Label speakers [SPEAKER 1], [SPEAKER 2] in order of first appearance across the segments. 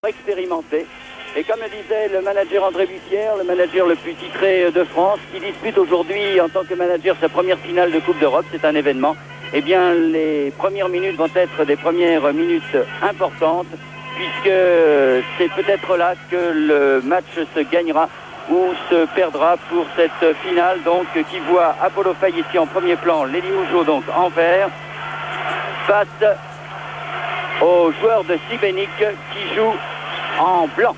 [SPEAKER 1] expérimenté. Et comme le disait le manager André Bussière, le manager le plus titré de France, qui dispute aujourd'hui en tant que manager sa première finale de Coupe d'Europe, c'est un événement. Eh bien, les premières minutes vont être des premières minutes importantes, puisque c'est peut-être là que le match se gagnera ou se perdra pour cette finale, donc qui voit Apollo Faye ici en premier plan, Lely Mougeot donc en vert, face aux joueurs de Šibenik qui jouent en blanc.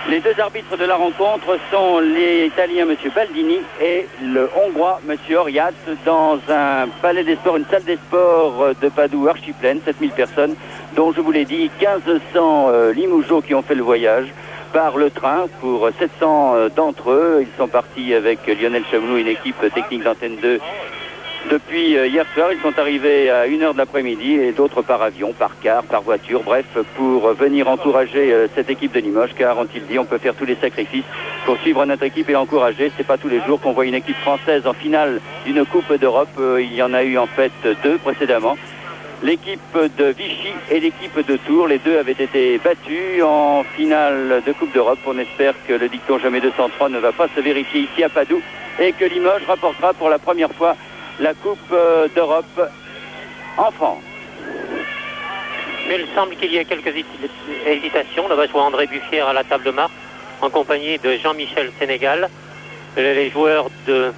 [SPEAKER 1] Les deux arbitres de la rencontre sont l'Italien M. Baldini et le Hongrois M. Oriat dans un palais des sports, une salle des sports de Padoue archi-pleine, 7000 personnes, dont je vous l'ai dit, 1500 Limougeaux qui ont fait le voyage par le train pour 700 d'entre eux. Ils sont partis avec Lionel Chamoulou, une équipe technique d'Antenne 2. Depuis hier soir, ils sont arrivés à 1h de l'après-midi et d'autres par avion, par car, par voiture, bref, pour venir encourager cette équipe de Limoges, car ont-ils dit, on peut faire tous les sacrifices pour suivre notre équipe et l'encourager. C'est pas tous les jours qu'on voit une équipe française en finale d'une Coupe d'Europe. Il y en a eu en fait deux précédemment. L'équipe de Vichy et l'équipe de Tours, les deux avaient été battus en finale de Coupe d'Europe. On espère que le dicton jamais 203 ne va pas se vérifier ici à Padoue et que Limoges rapportera pour la première fois la Coupe d'Europe en France.
[SPEAKER 2] Mais il semble qu'il y ait quelques hésitations. Là-bas, je vois André Bussière à la table de marque, en compagnie de Jean-Michel Sénégal. Les joueurs de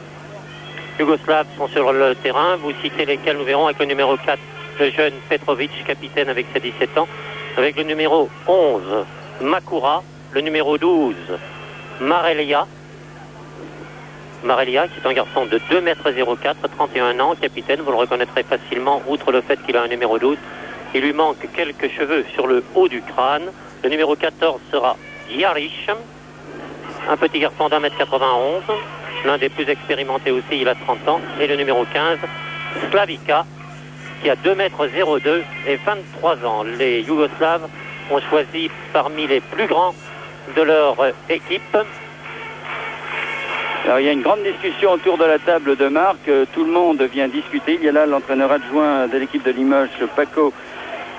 [SPEAKER 2] Yougoslav sont sur le terrain. Vous citez lesquels, nous verrons, avec le numéro 4, le jeune Petrovic, capitaine avec ses 17 ans. Avec le numéro 11, Makura. Le numéro 12, Marelia, qui est un garçon de 2,04 m, 31 ans, capitaine, vous le reconnaîtrez facilement, outre le fait qu'il a un numéro 12. Il lui manque quelques cheveux sur le haut du crâne. Le numéro 14 sera Jaric, un petit garçon d'1,91 m, l'un des plus expérimentés aussi, il a 30 ans. Et le numéro 15, Slavica, qui a 2,02 m et 23 ans. Les Yougoslaves ont choisi parmi les plus grands de leur équipe.
[SPEAKER 1] Alors, il y a une grande discussion autour de la table de marque. Tout le monde vient discuter. Il y a là l'entraîneur adjoint de l'équipe de Limoges, Paco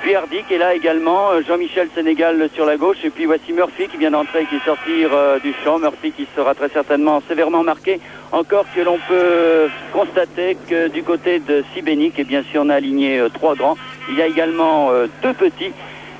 [SPEAKER 1] Puardic, et là également Jean-Michel Sénégal sur la gauche. Et puis voici Murphy qui vient d'entrer, qui est sortir du champ. Murphy qui sera très certainement sévèrement marqué. Encore que l'on peut constater que du côté de Šibenik, eh bien, si on a aligné trois grands, il y a également deux petits.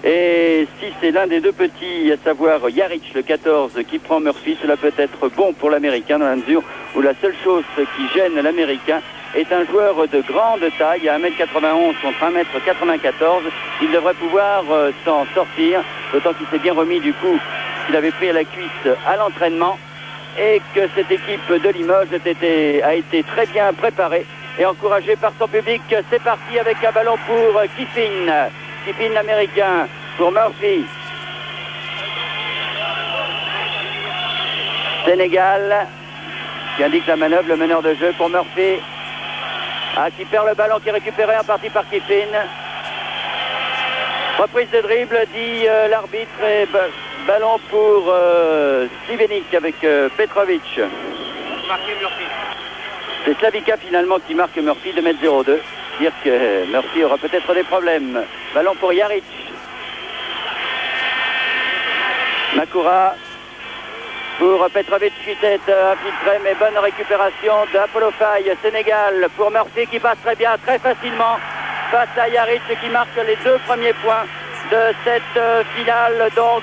[SPEAKER 1] Et si c'est l'un des deux petits, à savoir Jaric, le 14, qui prend Murphy, cela peut être bon pour l'Américain dans la mesure où la seule chose qui gêne l'Américain est un joueur de grande taille, à 1,91 m contre 1,94 m. Il devrait pouvoir s'en sortir, d'autant qu'il s'est bien remis du coup qu'il avait pris à la cuisse à l'entraînement et que cette équipe de Limoges a été très bien préparée et encouragée par son public. C'est parti avec un ballon pour Kiffin. Kiffin l'Américain pour Murphy. Sénégal qui indique la manœuvre, le meneur de jeu pour Murphy. Qui perd le ballon, qui est récupéré en partie par Kiffin. Reprise de dribble, dit l'arbitre, et ballon pour Šibenik avec Petrovic. C'est Slavica finalement qui marque Murphy, 2,02 m. Dire que Murphy aura peut-être des problèmes. Ballon pour Jaric. Makura pour Petrovic qui est infiltré, mais bonne récupération d'Apollo Faye. Sénégal pour Murphy qui passe très bien, très facilement face à Jaric qui marque les deux premiers points de cette finale. Donc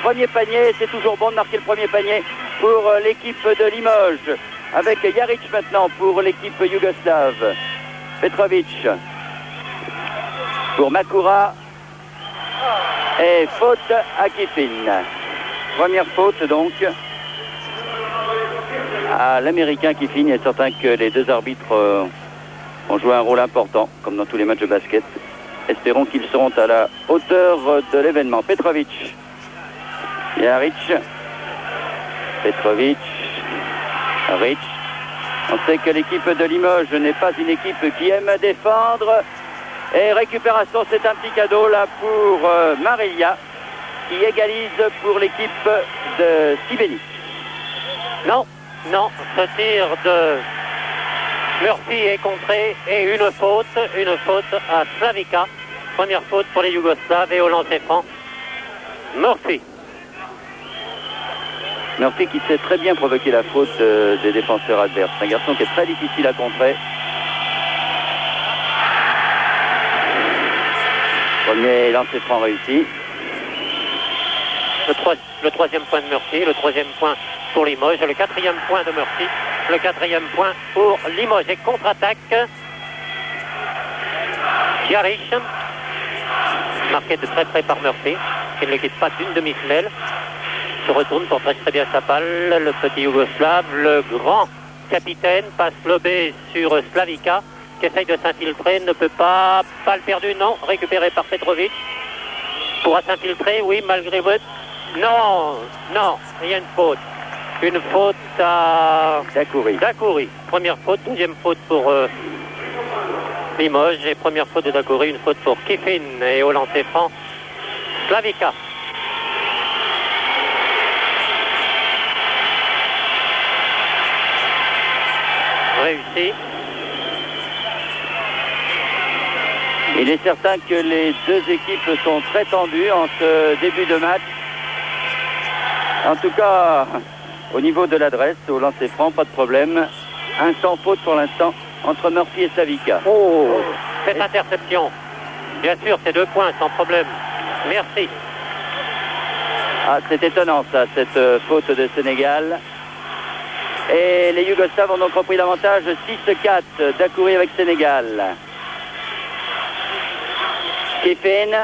[SPEAKER 1] premier panier, c'est toujours bon de marquer le premier panier pour l'équipe de Limoges. Avec Jaric maintenant pour l'équipe yougoslave. Petrovic pour Makura et faute à Kiffin. Première faute donc à l'Américain Kiffin. Il est certain que les deux arbitres ont joué un rôle important comme dans tous les matchs de basket. Espérons qu'ils seront à la hauteur de l'événement. Petrovic, Jaric, Petrovic, Jaric. On sait que l'équipe de Limoges n'est pas une équipe qui aime défendre. Et récupération, c'est un petit cadeau là pour Marelia qui égalise pour l'équipe de Šibenik.
[SPEAKER 2] Non, ce tir de Murphy est contré et une faute à Slavica. Première faute pour les Yougoslaves et au lancer franc. Murphy.
[SPEAKER 1] Murphy qui sait très bien provoquer la faute des défenseurs adverses. C'est un garçon qui est très difficile à contrer. Premier lancer franc réussi.
[SPEAKER 2] Le troisième point de Murphy, le troisième point pour Limoges, le quatrième point de Murphy, le quatrième point pour Limoges. Et contre-attaque, Jaric, marqué de très près par Murphy, qui ne le quitte pas d'une demi-semelle, se retourne pour très bien sa balle, le petit Yougoslave, le grand capitaine, passe lobé sur Slavica, qui essaye de s'infiltrer, ne peut pas, balle perdue, non, récupéré par Petrovic, pourra s'infiltrer, oui, malgré votre... Non, non, il y a une faute. Une faute à Dacoury. Première faute, deuxième faute pour Limoges et première faute de Dacoury, une faute pour Kiffin et au lancer franc, Slavica. Réussi.
[SPEAKER 1] Il est certain que les deux équipes sont très tendues en ce début de match. En tout cas, au niveau de l'adresse, au lancer franc, pas de problème. Un sans faute pour l'instant entre Murphy et Slavica.
[SPEAKER 2] Oh, cette interception. Bien sûr, c'est 2 points sans problème. Merci.
[SPEAKER 1] Ah, c'est étonnant ça, cette faute de Sénégal. Et les Yougoslaves ont donc repris l'avantage 6-4 Dacoury avec Sénégal. Kiffin.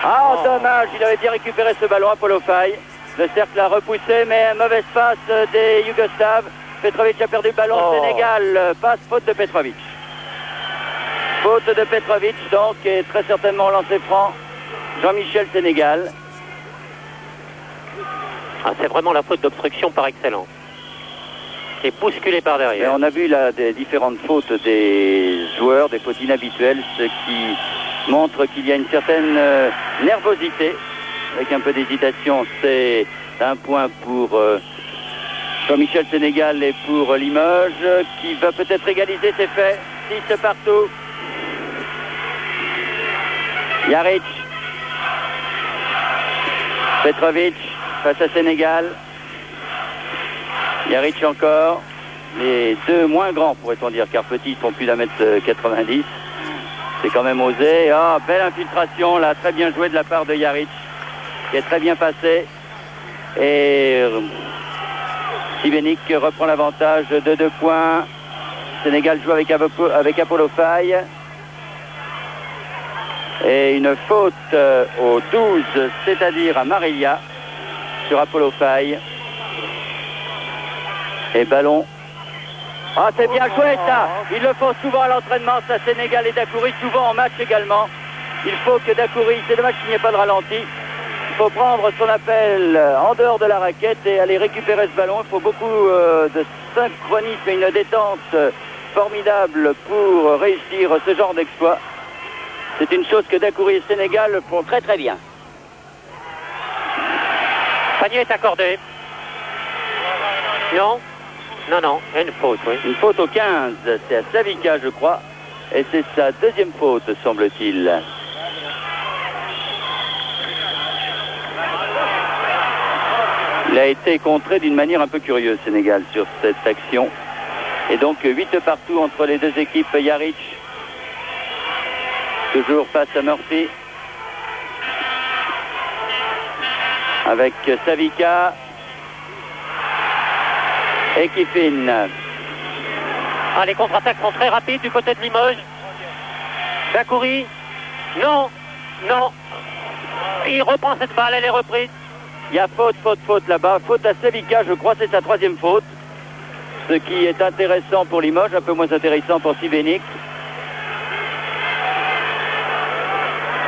[SPEAKER 1] Ah, dommage, il avait bien récupéré ce ballon, Apollo Faye. Le cercle a repoussé, mais mauvaise passe des Yougoslaves. Petrovic a perdu le ballon. Sénégal, passe, faute de Petrovic. Faute de Petrovic, donc, et très certainement lancé franc. Jean-Michel Sénégal.
[SPEAKER 2] Ah, c'est vraiment la faute d'obstruction par excellence. Et bousculé par derrière.
[SPEAKER 1] Et on a vu là des différentes fautes des joueurs, des fautes inhabituelles, ce qui montre qu'il y a une certaine nervosité. Avec un peu d'hésitation, c'est un point pour Jean-Michel Sénégal et pour Limoges, qui va peut-être égaliser ses faits. 6 partout. Jaric. Petrovic face à Sénégal. Jaric encore. Les deux moins grands, pourrait-on dire, car petits, ils font plus d'1m90. C'est quand même osé. Ah, belle infiltration, là, très bien joué de la part de Jaric, qui est très bien passé. Et Sivenik reprend l'avantage de 2 points. Sénégal joue avec Apollo Faye. Et une faute au 12, c'est-à-dire à Marilia, sur Apollo Faye. Et ballon. Ah, c'est bien joué ça. Ils le font souvent à l'entraînement, ça, Sénégal et Dacoury, souvent en match également. Il faut que Dacoury, c'est dommage qu'il n'y ait pas de ralenti. Il faut prendre ce qu'on appelle en dehors de la raquette et aller récupérer ce ballon. Il faut beaucoup de synchronisme et une détente formidable pour réussir ce genre d'exploit. C'est une chose que Dacoury et Sénégal font très très bien.
[SPEAKER 2] Panier est accordé. Non? Non, non, il y a une faute, oui.
[SPEAKER 1] Une faute au 15, c'est à Slavica, je crois. Et c'est sa deuxième faute, semble-t-il. Il a été contré d'une manière un peu curieuse, Sénégal, sur cette action. Et donc 8 partout entre les deux équipes. Jaric, toujours face à Murphy. Avec Slavica. Et Kiffin.
[SPEAKER 2] Ah, les contre-attaques sont très rapides du côté de Limoges. Dacoury. Non, non. Il reprend cette balle, elle est reprise.
[SPEAKER 1] Il y a faute là-bas. Faute à Slavica, je crois, c'est sa troisième faute. Ce qui est intéressant pour Limoges, un peu moins intéressant pour Sivenik.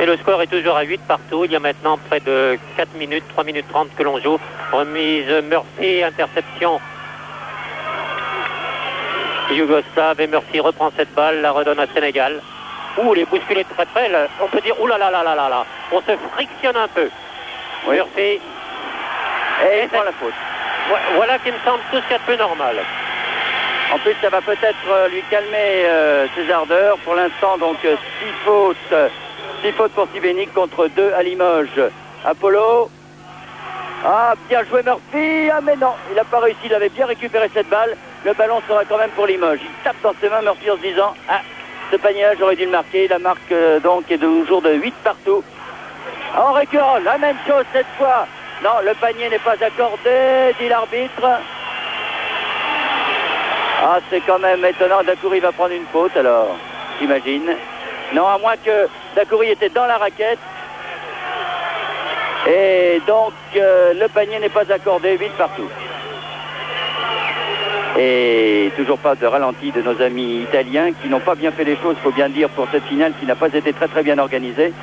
[SPEAKER 2] Et le score est toujours à 8 partout. Il y a maintenant près de 4 minutes, 3 minutes 30 que l'on joue. Remise Murphy, interception Yougoslave, et Murphy reprend cette balle, la redonne à Sénégal. Ouh, les bousculés de très près, là, on peut dire, ouh là là là là là là, on se frictionne un peu. Oui. Murphy.
[SPEAKER 1] Et il prend la faute.
[SPEAKER 2] Voilà qui me semble tout ce qu'il y a de plus normal.
[SPEAKER 1] En plus, ça va peut-être lui calmer ses ardeurs. Pour l'instant, donc 6 fautes pour Sivenik contre 2 à Limoges. Apollo. Ah, bien joué Murphy. Ah, mais non, il n'a pas réussi. Il avait bien récupéré cette balle. Le ballon sera quand même pour Limoges. Il tape dans ses mains Murphy en se disant, ah, ce panier-là, j'aurais dû le marquer. La marque, donc, est toujours de 8 partout. En récurrent, la même chose cette fois. Non, le panier n'est pas accordé, dit l'arbitre. Ah, c'est quand même étonnant. Dacoury va prendre une faute, alors, j'imagine. Non, à moins que Dacoury était dans la raquette. Et donc, le panier n'est pas accordé, 8 partout. Et toujours pas de ralenti de nos amis italiens qui n'ont pas bien fait les choses, il faut bien dire, pour cette finale qui n'a pas été très très bien organisée.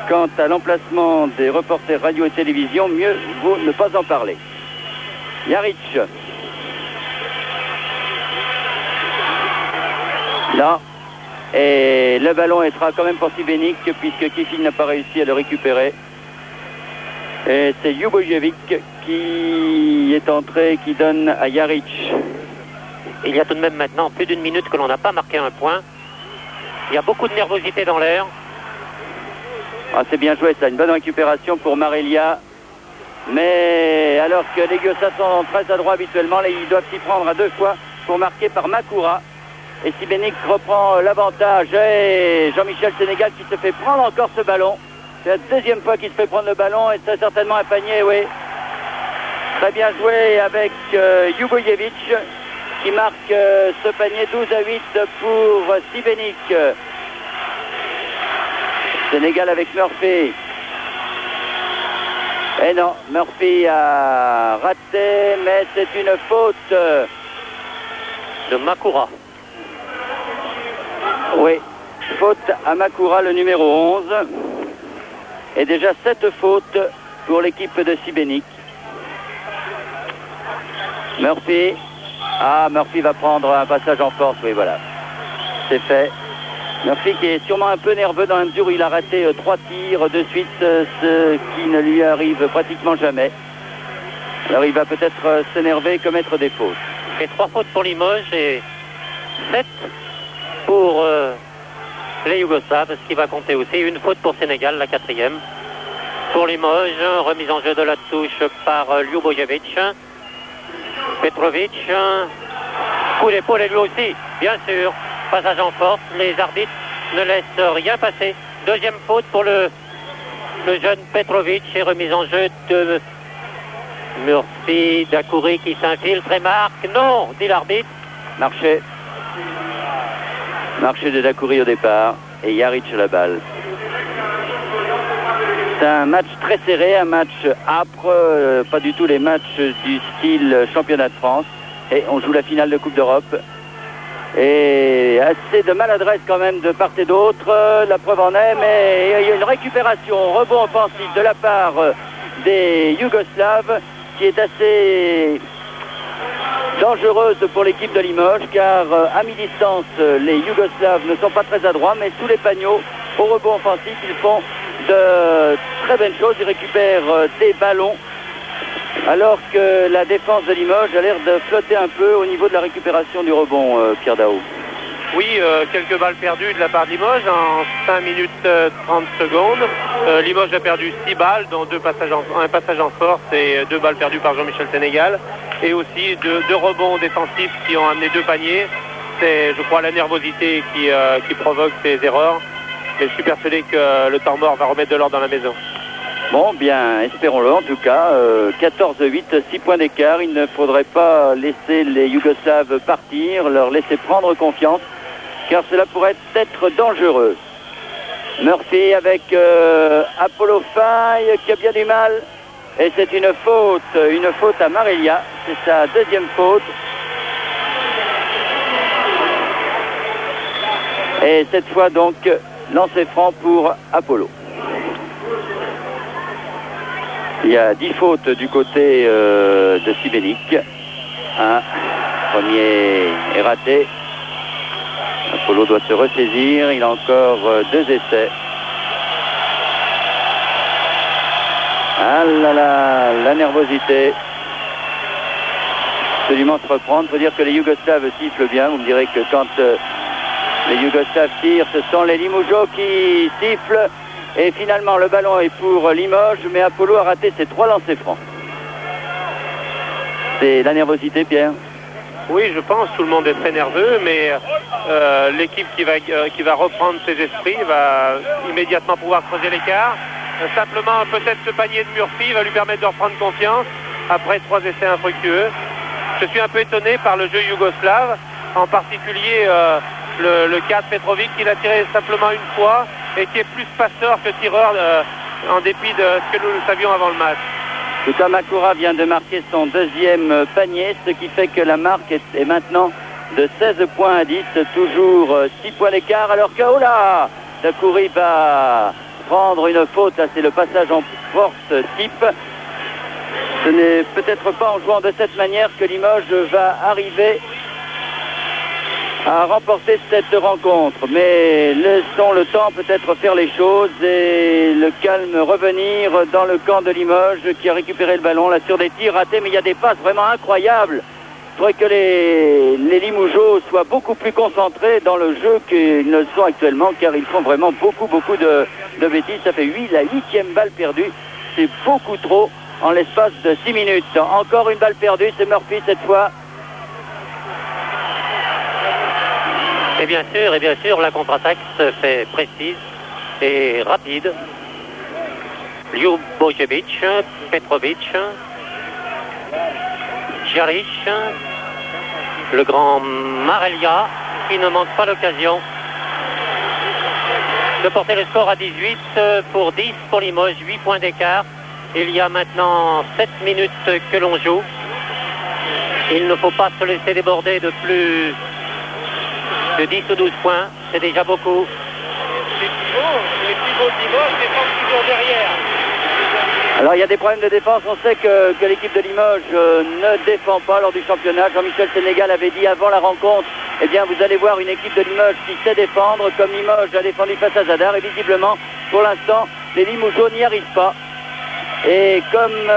[SPEAKER 1] Quant à l'emplacement des reporters radio et télévision, mieux vaut ne pas en parler. Jaric. Non. Et le ballon sera quand même pour Šibenik puisque Kiffin n'a pas réussi à le récupérer. Et c'est Ljubojevic qui est entré, qui donne à Jaric.
[SPEAKER 2] Il y a tout de même maintenant plus d'une minute que l'on n'a pas marqué un point. Il y a beaucoup de nervosité dans l'air.
[SPEAKER 1] Ah, c'est bien joué ça, une bonne récupération pour Marelia. Mais alors que les Gueux-Sas sont très adroits habituellement, là ils doivent s'y prendre à 2 fois pour marquer par Makura. Et Šibenik reprend l'avantage. Et Jean-Michel Sénégal qui se fait prendre encore ce ballon. C'est la deuxième fois qu'il se fait prendre le ballon et c'est certainement un panier, oui. Très bien joué avec Ljubojevic qui marque ce panier 12-8 pour Šibenik. Sénégal avec Murphy. Et non, Murphy a raté, mais c'est une faute
[SPEAKER 2] de Makura.
[SPEAKER 1] Oui, faute à Makura, le numéro 11. Et déjà 7 fautes pour l'équipe de Šibenik. Murphy. Ah, Murphy va prendre un passage en force, oui, voilà. C'est fait. Murphy qui est sûrement un peu nerveux dans la mesure où il a raté 3 tirs de suite, ce qui ne lui arrive pratiquement jamais. Alors il va peut-être s'énerver et commettre des fautes.
[SPEAKER 2] Et 3 fautes pour Limoges et 7 pour les Yougoslaves, ce qui va compter aussi. Une faute pour Sénégal, la 4e. Pour Limoges, remise en jeu de la touche par Ljubojevic. Petrovic, coup d'épaule et lui aussi, bien sûr. Passage en force, les arbitres ne laissent rien passer. Deuxième faute pour le jeune Petrovic et remise en jeu de Murphy, Dacoury qui s'infiltre et marque. Non, dit l'arbitre.
[SPEAKER 1] Marché de Dacoury au départ et Jaric à la balle. C'est un match très serré, un match âpre, pas du tout les matchs du style championnat de France. Et on joue la finale de Coupe d'Europe. Et assez de maladresse quand même de part et d'autre, la preuve en est, mais il y a une récupération, rebond offensif de la part des Yougoslaves qui est assez dangereuse pour l'équipe de Limoges car à mi-distance les Yougoslaves ne sont pas très adroits, mais sous les panneaux au rebond offensif ils font de très bonnes choses, ils récupèrent des ballons alors que la défense de Limoges a l'air de flotter un peu au niveau de la récupération du rebond, Pierre Daou.
[SPEAKER 3] Oui, quelques balles perdues de la part de Limoges en 5 minutes 30 secondes. Limoges a perdu 6 balles, dont un passage en force et 2 balles perdues par Jean-Michel Sénégal. Et aussi 2 rebonds défensifs qui ont amené 2 paniers. C'est, je crois, la nervosité qui provoque ces erreurs. Mais je suis persuadé que le temps mort va remettre de l'ordre dans la maison.
[SPEAKER 1] Bon, bien, espérons-le en tout cas. 14-8, 6 points d'écart. Il ne faudrait pas laisser les Yougoslaves partir, leur laisser prendre confiance, car cela pourrait être dangereux. Murphy avec Apollo Faye qui a bien du mal. Et c'est une faute à Marelia. C'est sa deuxième faute. Et cette fois donc, lancer franc pour Apollo. Il y a 10 fautes du côté de Šibenik. Un premier est raté. Apollo doit se ressaisir. Il a encore 2 essais. Ah là là, la nervosité. Absolument se reprendre. Il faut dire que les Yougoslaves sifflent bien. Vous me direz que quand les Yougoslaves tirent, ce sont les Limougeaux qui sifflent. Et finalement, le ballon est pour Limoges, mais Apollo a raté ses 3 lancers francs. C'est la nervosité, Pierre?
[SPEAKER 3] Oui, je pense, tout le monde est très nerveux, mais l'équipe qui va reprendre ses esprits va immédiatement pouvoir creuser l'écart. Simplement, peut-être ce panier de Murphy va lui permettre de reprendre confiance après 3 essais infructueux. Je suis un peu étonné par le jeu yougoslave, en particulier le cas de Petrovic qui l'a tiré simplement une fois et qui est plus passeur que tireur en dépit de ce que nous savions avant le match.
[SPEAKER 1] Tuta Makura vient de marquer son 2e panier, ce qui fait que la marque est maintenant de 16 points à 10, toujours 6 points d'écart, alors que, oh là, Dakouri va prendre une faute, là c'est le passage en force type. Ce n'est peut-être pas en jouant de cette manière que Limoges va arriver à remporter cette rencontre, mais laissons le temps peut-être faire les choses et le calme revenir dans le camp de Limoges qui a récupéré le ballon là sur des tirs ratés, mais il y a des passes vraiment incroyables. Il faudrait que les Limougeaux soient beaucoup plus concentrés dans le jeu qu'ils ne le sont actuellement, car ils font vraiment beaucoup de bêtises. Ça fait la 8e balle perdue, c'est beaucoup trop en l'espace de 6 minutes. Encore une balle perdue, c'est Murphy cette fois.
[SPEAKER 2] Et bien sûr, la contre-attaque se fait précise et rapide. Ljubojevic, Petrovic, Jaric, le grand Marelia qui ne manque pas l'occasion de porter le score à 18 pour 10 pour Limoges, 8 points d'écart. Il y a maintenant 7 minutes que l'on joue. Il ne faut pas se laisser déborder de plus de 10 ou 12 points, c'est déjà beaucoup.
[SPEAKER 3] Les pivots de Limoges défendent toujours derrière.
[SPEAKER 1] Alors il y a des problèmes de défense, on sait que l'équipe de Limoges ne défend pas lors du championnat. Jean-Michel Sénégal avait dit avant la rencontre, eh bien vous allez voir une équipe de Limoges qui sait défendre, comme Limoges a défendu face à Zadar, et visiblement, pour l'instant, les Limougeaux n'y arrivent pas. Et comme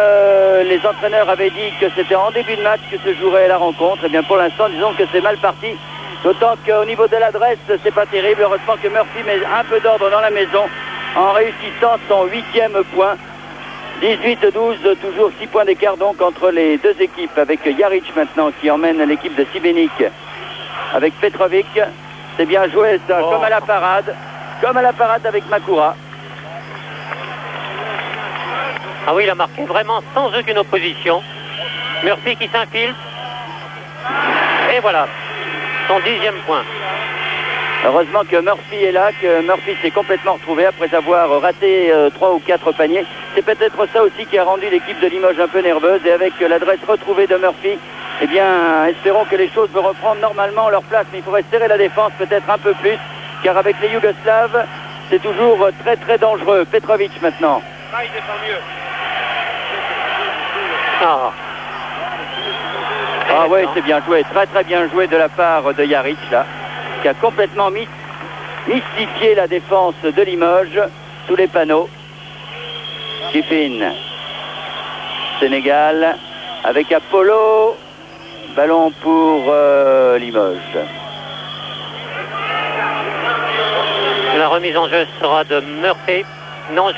[SPEAKER 1] les entraîneurs avaient dit que c'était en début de match que se jouerait la rencontre, eh bien pour l'instant, disons que c'est mal parti. D'autant qu'au niveau de l'adresse, c'est pas terrible. Heureusement que Murphy met un peu d'ordre dans la maison en réussissant son 8e point. 18-12, toujours 6 points d'écart donc entre les deux équipes, avec Jaric maintenant qui emmène l'équipe de Šibenik avec Petrovic. C'est bien joué ça, comme à la parade avec Makura.
[SPEAKER 2] Ah oui, il a marqué vraiment sans aucune opposition. Murphy qui s'infiltre. Et voilà, son 10e point.
[SPEAKER 1] Heureusement que Murphy est là, que Murphy s'est complètement retrouvé après avoir raté 3 ou 4 paniers. C'est peut-être ça aussi qui a rendu l'équipe de Limoges un peu nerveuse. Et avec l'adresse retrouvée de Murphy, eh bien, espérons que les choses vont reprendre normalement leur place. Mais il faudrait serrer la défense peut-être un peu plus, car avec les Yougoslaves, c'est toujours très très dangereux. Petrovic maintenant.
[SPEAKER 3] Ah, il défend mieux.
[SPEAKER 1] Ah oui, c'est bien joué, très très bien joué de la part de Jaric là, qui a complètement mystifié la défense de Limoges sous les panneaux. Kifin, Sénégal, avec Apollo, ballon pour Limoges.
[SPEAKER 2] La remise en jeu sera de Murphy. Non,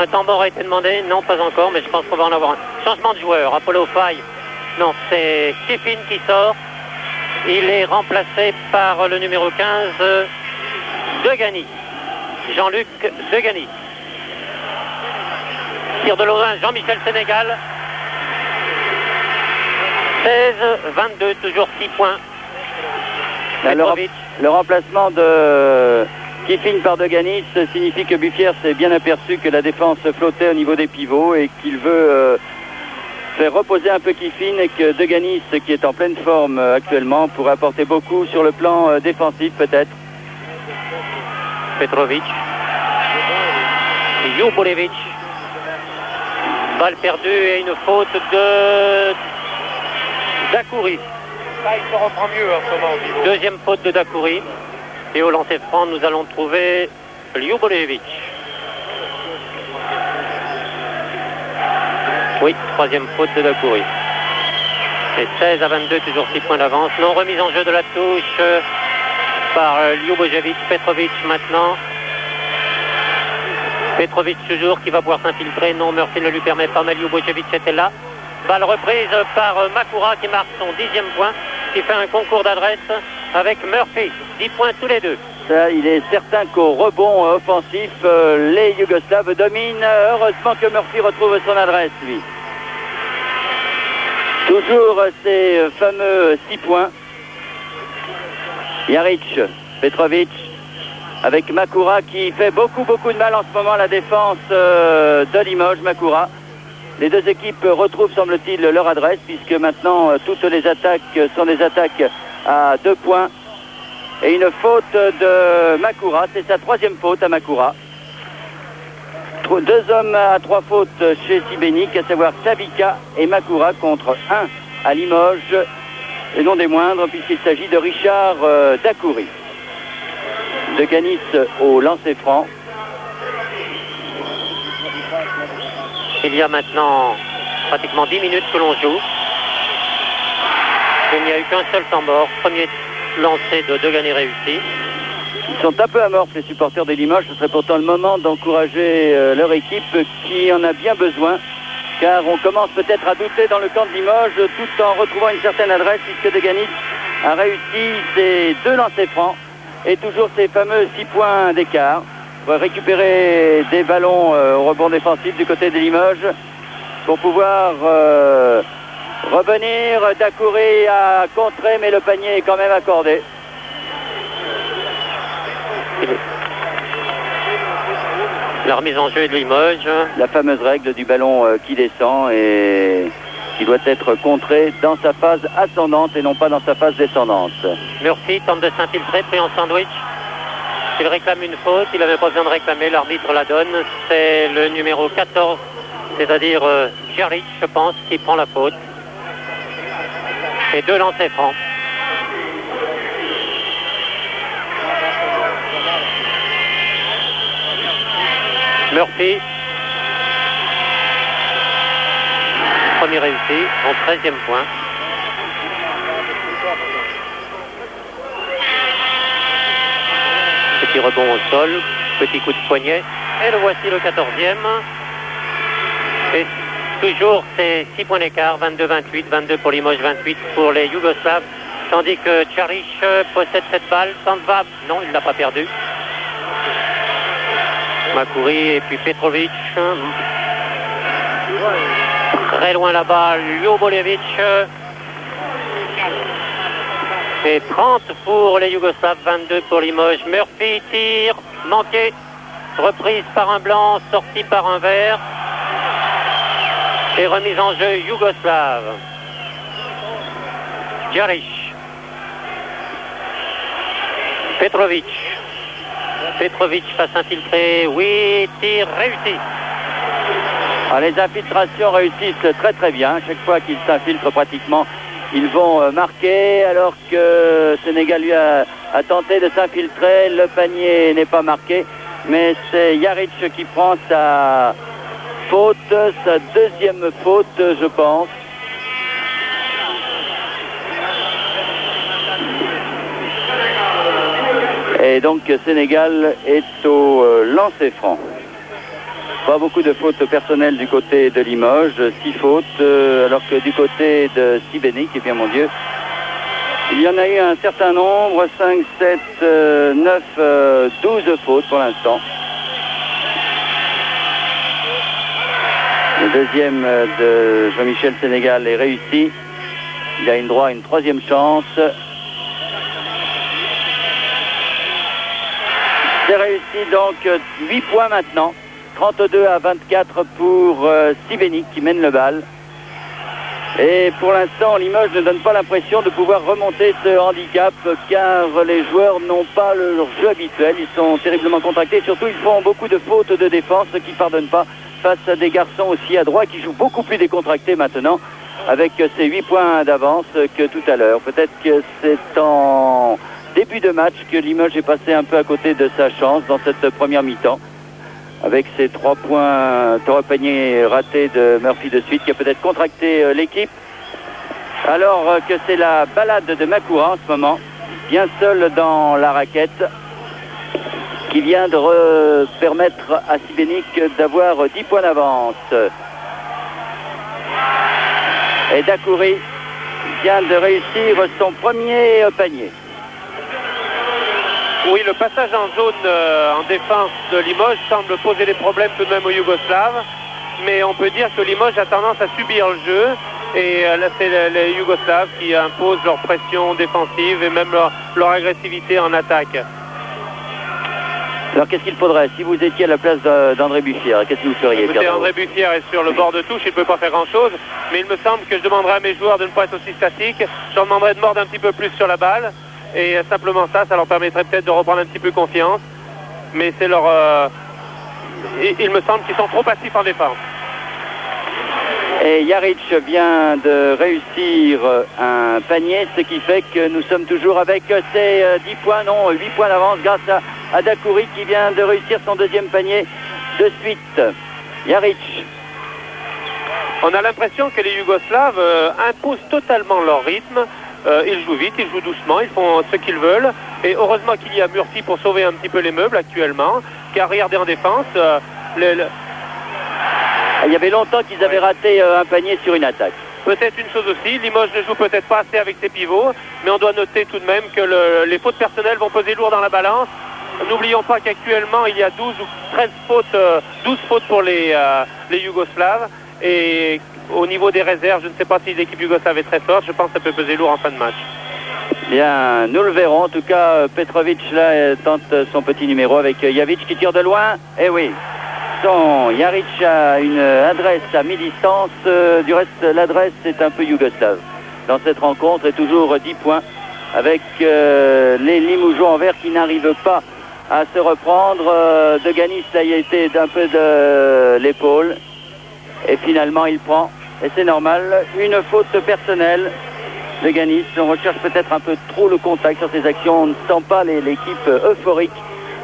[SPEAKER 2] un temps mort a été demandé, non pas encore, mais je pense qu'on va en avoir un. Changement de joueur, Apollo faille. Non, c'est Kifin qui sort. Il est remplacé par le numéro 15, Degani. Jean-Luc Degani. Tir de loin, Jean-Michel Sénégal. 16-22, toujours 6 points.
[SPEAKER 1] Le remplacement de Kifin par Degani signifie que Buffier s'est bien aperçu que la défense flottait au niveau des pivots et qu'il veut faire reposer un peu Kifin, et que Degani, qui est en pleine forme actuellement, pourrait apporter beaucoup sur le plan défensif peut-être.
[SPEAKER 2] Petrovic. Ljubojevic. Balle perdue et une faute de Dakouri.
[SPEAKER 3] Ça, il se reprend mieux en ce moment au niveau.
[SPEAKER 2] Deuxième faute de Dakouri. Et au lancer franc, nous allons trouver Ljubojevic. Oui, troisième faute de Dakouri. Et 16-22, toujours 6 points d'avance. Non, remise en jeu de la touche par Ljubojevic. Petrovic maintenant. Petrovic toujours qui va pouvoir s'infiltrer. Non, Murphy ne lui permet pas. Meliou Bojevic était là. Balle reprise par Makura qui marque son 10e point, qui fait un concours d'adresse avec Murphy. 10 points tous les deux.
[SPEAKER 1] Ça, il est certain qu'au rebond offensif, les Yougoslaves dominent. Heureusement que Murphy retrouve son adresse, lui. Toujours ces fameux 6 points. Jaric, Petrovic, avec Makura qui fait beaucoup de mal en ce moment à la défense de Limoges. Makura. Les deux équipes retrouvent, semble-t-il, leur adresse, puisque maintenant toutes les attaques sont des attaques à 2 points. Et une faute de Makura, c'est sa 3e faute à Makura. 2 hommes à 3 fautes chez Sibénik, à savoir Savika et Makura contre 1 à Limoges, et non des moindres, puisqu'il s'agit de Richard Dacoury. De Ganis au lancer franc.
[SPEAKER 2] Il y a maintenant pratiquement 10 minutes que l'on joue. Il n'y a eu qu'un seul temps mort. Premier lancé de Degani réussi.
[SPEAKER 1] Ils sont un peu amorphes, les supporters des Limoges. Ce serait pourtant le moment d'encourager leur équipe qui en a bien besoin. Car on commence peut-être à douter dans le camp de Limoges tout en retrouvant une certaine adresse, puisque Deganis a réussi ses 2 lancers francs et toujours ces fameux 6 points d'écart. Récupérer des ballons au rebond défensif du côté des Limoges pour pouvoir revenir. Dacoury a contré, mais le panier est quand même accordé.
[SPEAKER 2] La remise en jeu de Limoges.
[SPEAKER 1] La fameuse règle du ballon qui descend et qui doit être contré dans sa phase ascendante et non pas dans sa phase descendante.
[SPEAKER 2] Murphy tente de s'infiltrer, pris en sandwich. Il réclame une faute, il n'avait pas besoin de réclamer, l'arbitre la donne. C'est le numéro 14, c'est-à-dire Jaric, je pense, qui prend la faute. Et 2 lancers francs. Murphy. Premier réussi, son 13e point. Petit rebond au sol, petit coup de poignet, et le voici le 14e. Et toujours ces 6 points d'écart, 22-28, 22 pour Limoges, 28 pour les Yougoslaves, tandis que Jaric possède cette balle. Sandva, non, il ne l'a pas perdu. Makuri et puis Petrovic. Très loin là-bas, Ljubojevic. Et 30 pour les Yougoslaves, 22 pour Limoges. Murphy tire, manqué. Reprise par un blanc, sortie par un vert. Et remise en jeu yougoslave. Jaric. Petrovic. Petrovic va s'infiltrer. Oui, tir réussi.
[SPEAKER 1] Alors, les infiltrations réussissent très bien. Chaque fois qu'ils s'infiltrent pratiquement, ils vont marquer, alors que Sénégal lui a tenté de s'infiltrer. Le panier n'est pas marqué, mais c'est Jaric qui prend sa faute, sa 2e faute, je pense. Et donc Sénégal est au lancer franc. Pas beaucoup de fautes personnelles du côté de Limoges, 6 fautes, alors que du côté de Sibénik, eh bien mon Dieu, il y en a eu un certain nombre, 5, 7, 9, 12 fautes pour l'instant. Le 2e de Jean-Michel Sénégal est réussi. Il a une droit à une 3e chance. C'est réussi donc 8 points maintenant. 32-24 pour Sibénik qui mène le bal. Et pour l'instant, Limoges ne donne pas l'impression de pouvoir remonter ce handicap, car les joueurs n'ont pas leur jeu habituel. Ils sont terriblement contractés. Surtout, ils font beaucoup de fautes de défense qui ne pardonnent pas face à des garçons aussi adroits qui jouent beaucoup plus décontractés maintenant, avec ces 8 points d'avance que tout à l'heure. Peut-être que c'est en début de match que Limoges est passé un peu à côté de sa chance dans cette première mi-temps, avec ces 3 points, 3 paniers ratés de Murphy de suite, qui a peut-être contracté l'équipe, alors que c'est la balade de Makura en ce moment, bien seul dans la raquette. qui vient de permettre à Sibénik d'avoir 10 points d'avance. Et Dacoury vient de réussir son premier panier.
[SPEAKER 3] Oui, le passage en zone en défense de Limoges semble poser des problèmes tout de même aux Yougoslaves, mais on peut dire que Limoges a tendance à subir le jeu, et là c'est les Yougoslaves qui imposent leur pression défensive et même leur agressivité en attaque.
[SPEAKER 1] Alors qu'est-ce qu'il faudrait si vous étiez à la place d'André Buffière? Qu'est-ce que vous feriez?
[SPEAKER 3] Écoutez, André Buffière est sur le bord de touche, il ne peut pas faire grand-chose, mais il me semble que je demanderai à mes joueurs de ne pas être aussi statiques. Je leur demanderai de mordre un petit peu plus sur la balle, et simplement ça leur permettrait peut-être de reprendre un petit peu confiance. Mais c'est leur... il me semble qu'ils sont trop passifs en défense.
[SPEAKER 1] Et Jaric vient de réussir un panier, ce qui fait que nous sommes toujours avec ces 10 points, non, 8 points d'avance grâce à Dacoury qui vient de réussir son deuxième panier de suite. Jaric.
[SPEAKER 3] On a l'impression que les Yougoslaves imposent totalement leur rythme. Ils jouent vite, ils jouent doucement, ils font ce qu'ils veulent. Et heureusement qu'il y a Murphy pour sauver un petit peu les meubles actuellement, car regardez en défense...
[SPEAKER 1] Il y avait longtemps qu'ils avaient raté un panier sur une attaque.
[SPEAKER 3] Peut-être une chose aussi, Limoges ne joue peut-être pas assez avec ses pivots, mais on doit noter tout de même que les fautes personnelles vont peser lourd dans la balance. N'oublions pas qu'actuellement il y a 12 ou 13 fautes, 12 fautes pour les Yougoslaves. Et au niveau des réserves, je ne sais pas si l'équipe yougoslave est très forte, je pense que ça peut peser lourd en fin de match.
[SPEAKER 1] Bien, nous le verrons. En tout cas, Petrovic là tente son petit numéro avec Javic qui tire de loin. Eh oui. Jaric a une adresse à mi-distance, du reste l'adresse est un peu yougoslave dans cette rencontre, et toujours 10 points avec les Limougeaux en vert qui n'arrivent pas à se reprendre. De Ganis là, il a été d'un peu de l'épaule et finalement il prend, et c'est normal, une faute personnelle de Ganis. On recherche peut-être un peu trop le contact sur ces actions, on ne sent pas l'équipe euphorique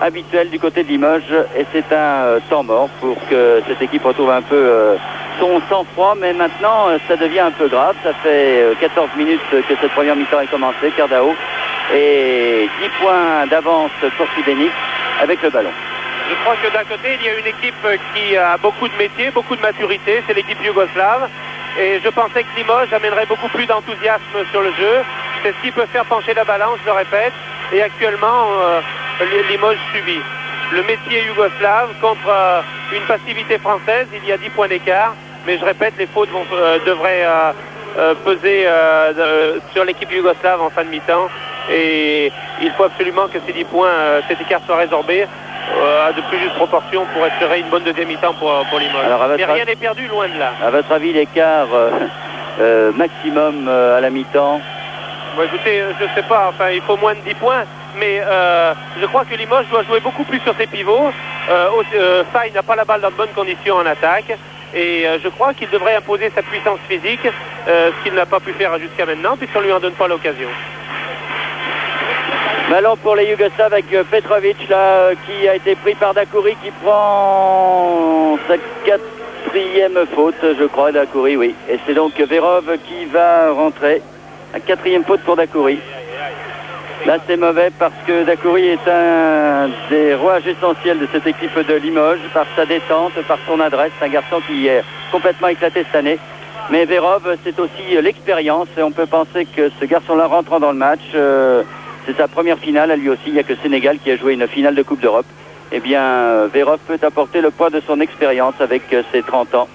[SPEAKER 1] habituel du côté de Limoges, et c'est un temps mort pour que cette équipe retrouve un peu son sang-froid, mais maintenant ça devient un peu grave. Ça fait 14 minutes que cette première mi-temps est commencée, Kerdao, et 10 points d'avance pour Sibénik avec le ballon.
[SPEAKER 3] Je crois que d'un côté il y a une équipe qui a beaucoup de métier, beaucoup de maturité, c'est l'équipe yougoslave, et je pensais que Limoges amènerait beaucoup plus d'enthousiasme sur le jeu. C'est ce qui peut faire pencher la balance, je le répète, et actuellement Limoges subit. Le métier yougoslave contre une passivité française, il y a 10 points d'écart, mais je répète, les fautes devraient peser sur l'équipe yougoslave en fin de mi-temps, et il faut absolument que ces 10 points, cet écart soit résorbé à de plus juste proportions pour assurer une bonne deuxième mi-temps pour Limoges. Mais rien n'est perdu, loin de là.
[SPEAKER 1] À votre avis, l'écart maximum à la mi-temps?
[SPEAKER 3] Bon, écoutez, je ne sais pas, enfin il faut moins de 10 points, mais je crois que Limoges doit jouer beaucoup plus sur ses pivots. Faye n'a pas la balle dans de bonnes conditions en attaque, et je crois qu'il devrait imposer sa puissance physique, ce qu'il n'a pas pu faire jusqu'à maintenant, puisqu'on ne lui en donne pas l'occasion.
[SPEAKER 1] Ballon pour les Yougoslaves avec Petrovic là, qui a été pris par Dacoury, qui prend sa quatrième faute, je crois, Dacoury, oui. Et c'est donc Verov qui va rentrer. La quatrième faute pour Dacoury. Là c'est mauvais parce que Dacoury est un des rouages essentiels de cette équipe de Limoges, par sa détente, par son adresse. Un garçon qui est complètement éclaté cette année. Mais Verov, c'est aussi l'expérience, et on peut penser que ce garçon-là, rentrant dans le match, c'est sa première finale à lui aussi. Il n'y a que Sénégal qui a joué une finale de Coupe d'Europe. Eh bien, Verov peut apporter le poids de son expérience avec ses 30 ans.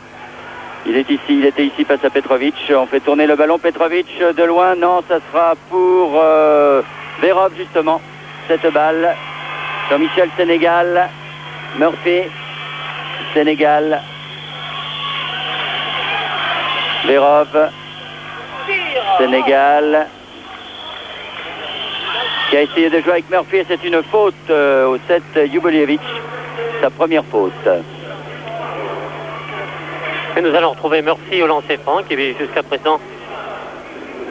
[SPEAKER 1] Il était ici face à Petrovic. On fait tourner le ballon. Petrovic de loin. Non, ça sera pour Verov justement. Cette balle. Jean-Michel, Sénégal. Murphy. Sénégal. Verov. Sénégal. Qui a essayé de jouer avec Murphy, et c'est une faute au set Juboljevic, sa première faute.
[SPEAKER 2] Et nous allons retrouver Murphy au lancer franc, qui jusqu'à présent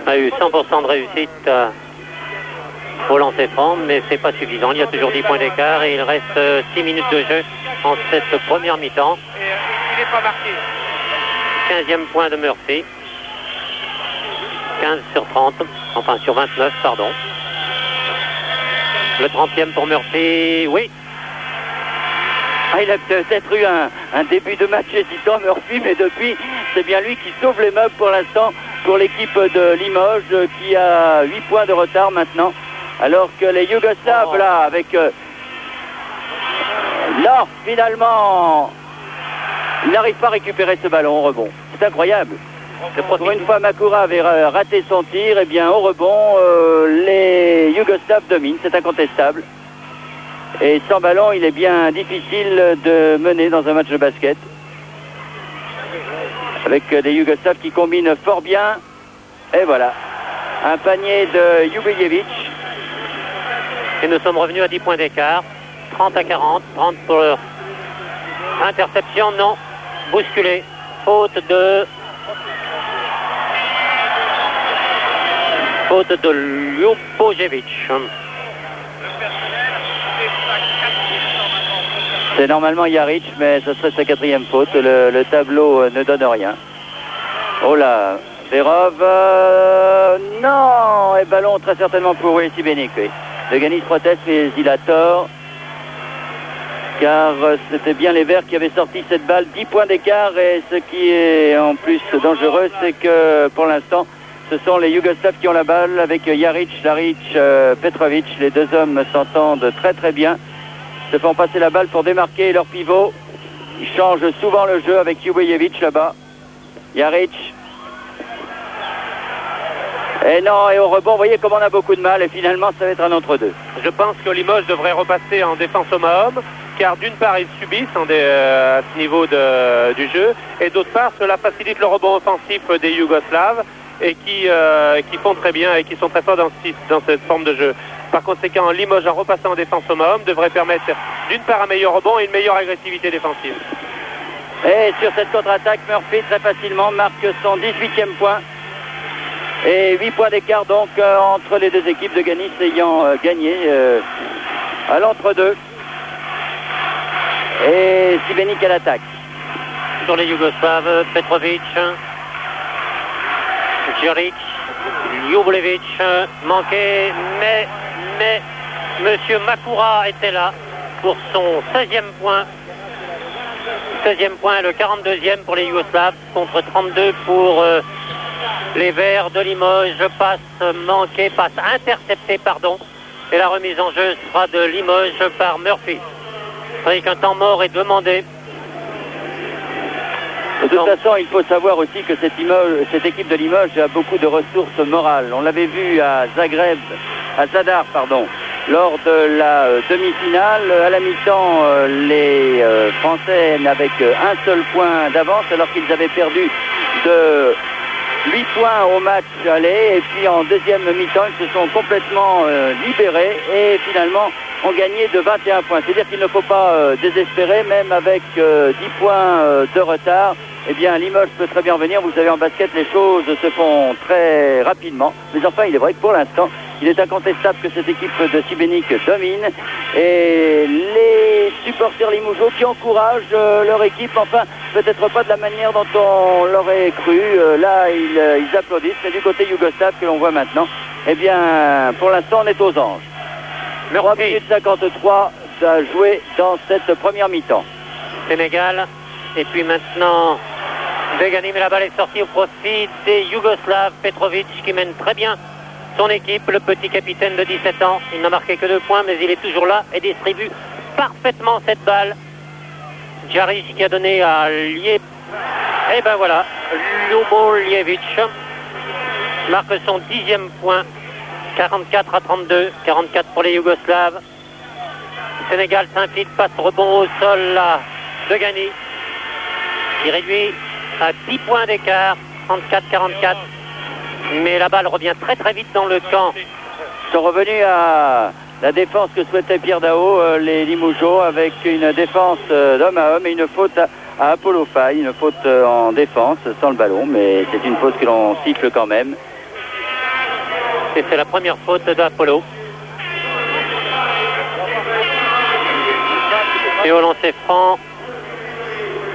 [SPEAKER 2] a eu 100% de réussite au lancer franc, mais c'est pas suffisant. Il y a toujours 10 points d'écart et il reste 6 minutes de jeu en cette première mi-temps.
[SPEAKER 3] Et il n'est pas marqué.
[SPEAKER 2] 15e point de Murphy. 15 sur 30, enfin sur 29, pardon. Le 30e pour Murphy, oui,
[SPEAKER 1] Ah, il a peut-être eu un début de match hésitant, Murphy, mais depuis, c'est bien lui qui sauve les meubles pour l'instant pour l'équipe de Limoges qui a 8 points de retard maintenant. Alors que les Yougoslaves, là, avec... non, finalement, il n'arrive pas à récupérer ce ballon au rebond. C'est incroyable. Pour une fois, Makura avait raté son tir. Et bien, au rebond, les Yougoslaves dominent. C'est incontestable. Et sans ballon, il est bien difficile de mener dans un match de basket. Avec des Yougoslaves qui combinent fort bien. Et voilà, un panier de Jubiljevic.
[SPEAKER 2] Et nous sommes revenus à 10 points d'écart. 30 à 40. 30 pour interception, non. Bousculé. Faute de Ljubojevic.
[SPEAKER 1] C'est normalement Jaric, mais ce serait sa 4e faute. Le tableau ne donne rien. Oh là, Verov, non, et ballon très certainement pour Sibenik. Oui. Le Ganis proteste, mais il a tort. Car c'était bien les Verts qui avaient sorti cette balle. 10 points d'écart, et ce qui est en plus dangereux, c'est que pour l'instant, ce sont les Yougoslaves qui ont la balle avec Jaric, Petrovic. Les deux hommes s'entendent très très bien. Se font passer la balle pour démarquer leur pivot. Ils changent souvent le jeu avec Jubiljevic là-bas. Jaric. Et non, et au rebond, vous voyez comme on a beaucoup de mal, et finalement ça va être un entre-deux.
[SPEAKER 3] Je pense que Limoges devrait repasser en défense homme-à-homme, car d'une part ils subissent à ce niveau du jeu, et d'autre part cela facilite le rebond offensif des Yougoslaves, et qui font très bien et qui sont très forts dans cette forme de jeu. Par conséquent, Limoges, en repassant en défense homme-à-homme, devrait permettre d'une part un meilleur rebond et une meilleure agressivité défensive.
[SPEAKER 1] Et sur cette contre-attaque, Murphy très facilement marque son 18e point. Et 8 points d'écart donc entre les deux équipes de Ganis ayant gagné à l'entre-deux. Et Sibenik à l'attaque.
[SPEAKER 2] Sur les Yougoslaves, Petrovic, Jaric, Jubiljevic, manqué, mais Monsieur Makura était là pour son 16e point. 16e point, le 42e pour les Yougoslaves contre 32 pour les Verts de Limoges. Passe manquée, passe interceptée, pardon. Et la remise en jeu sera de Limoges par Murphy. Avec un temps mort est demandé.
[SPEAKER 1] De toute façon, il faut savoir aussi que cette équipe de Limoges a beaucoup de ressources morales. On l'avait vu à Zadar, lors de la demi-finale. À la mi-temps, les Français n'avaient qu'un seul point d'avance, alors qu'ils avaient perdu de 8 points au match aller. Et puis en deuxième mi-temps, ils se sont complètement libérés et finalement ont gagné de 21 points. C'est-à-dire qu'il ne faut pas désespérer, même avec 10 points de retard. Eh bien, Limoges peut très bien venir. Vous savez, en basket, les choses se font très rapidement. Mais enfin, il est vrai que pour l'instant, il est incontestable que cette équipe de Sibenik domine. Et les supporters limougeaux qui encouragent leur équipe, enfin, peut-être pas de la manière dont on l'aurait cru. Là, ils applaudissent. C'est du côté yougoslave que l'on voit maintenant. Eh bien, pour l'instant, on est aux anges. 3 minutes 53 à jouer dans cette première mi-temps.
[SPEAKER 2] Sénégal. Et puis maintenant, Begani, mais la balle est sortie au profit des Yougoslaves. Petrovic qui mène très bien son équipe, le petit capitaine de 17 ans. Il n'a marqué que 2 points, mais il est toujours là et distribue parfaitement cette balle. Jaric qui a donné à Lieb. Et ben voilà, Ljubojevic marque son 10e point. 44 à 32, 44 pour les Yougoslaves. Sénégal s'infile, passe rebond au sol là de Gani, qui réduit à 10 points d'écart, 34-44. Mais la balle revient très très vite dans le camp.
[SPEAKER 1] Ils sont revenus à la défense que souhaitait Pierre Daho, les Limougeaux, avec une défense d'homme à homme et une faute à Apollo Faye, une faute en défense sans le ballon, mais c'est une faute que l'on siffle quand même.
[SPEAKER 2] Et c'est la première faute d'Apollo. Et au lancer franc,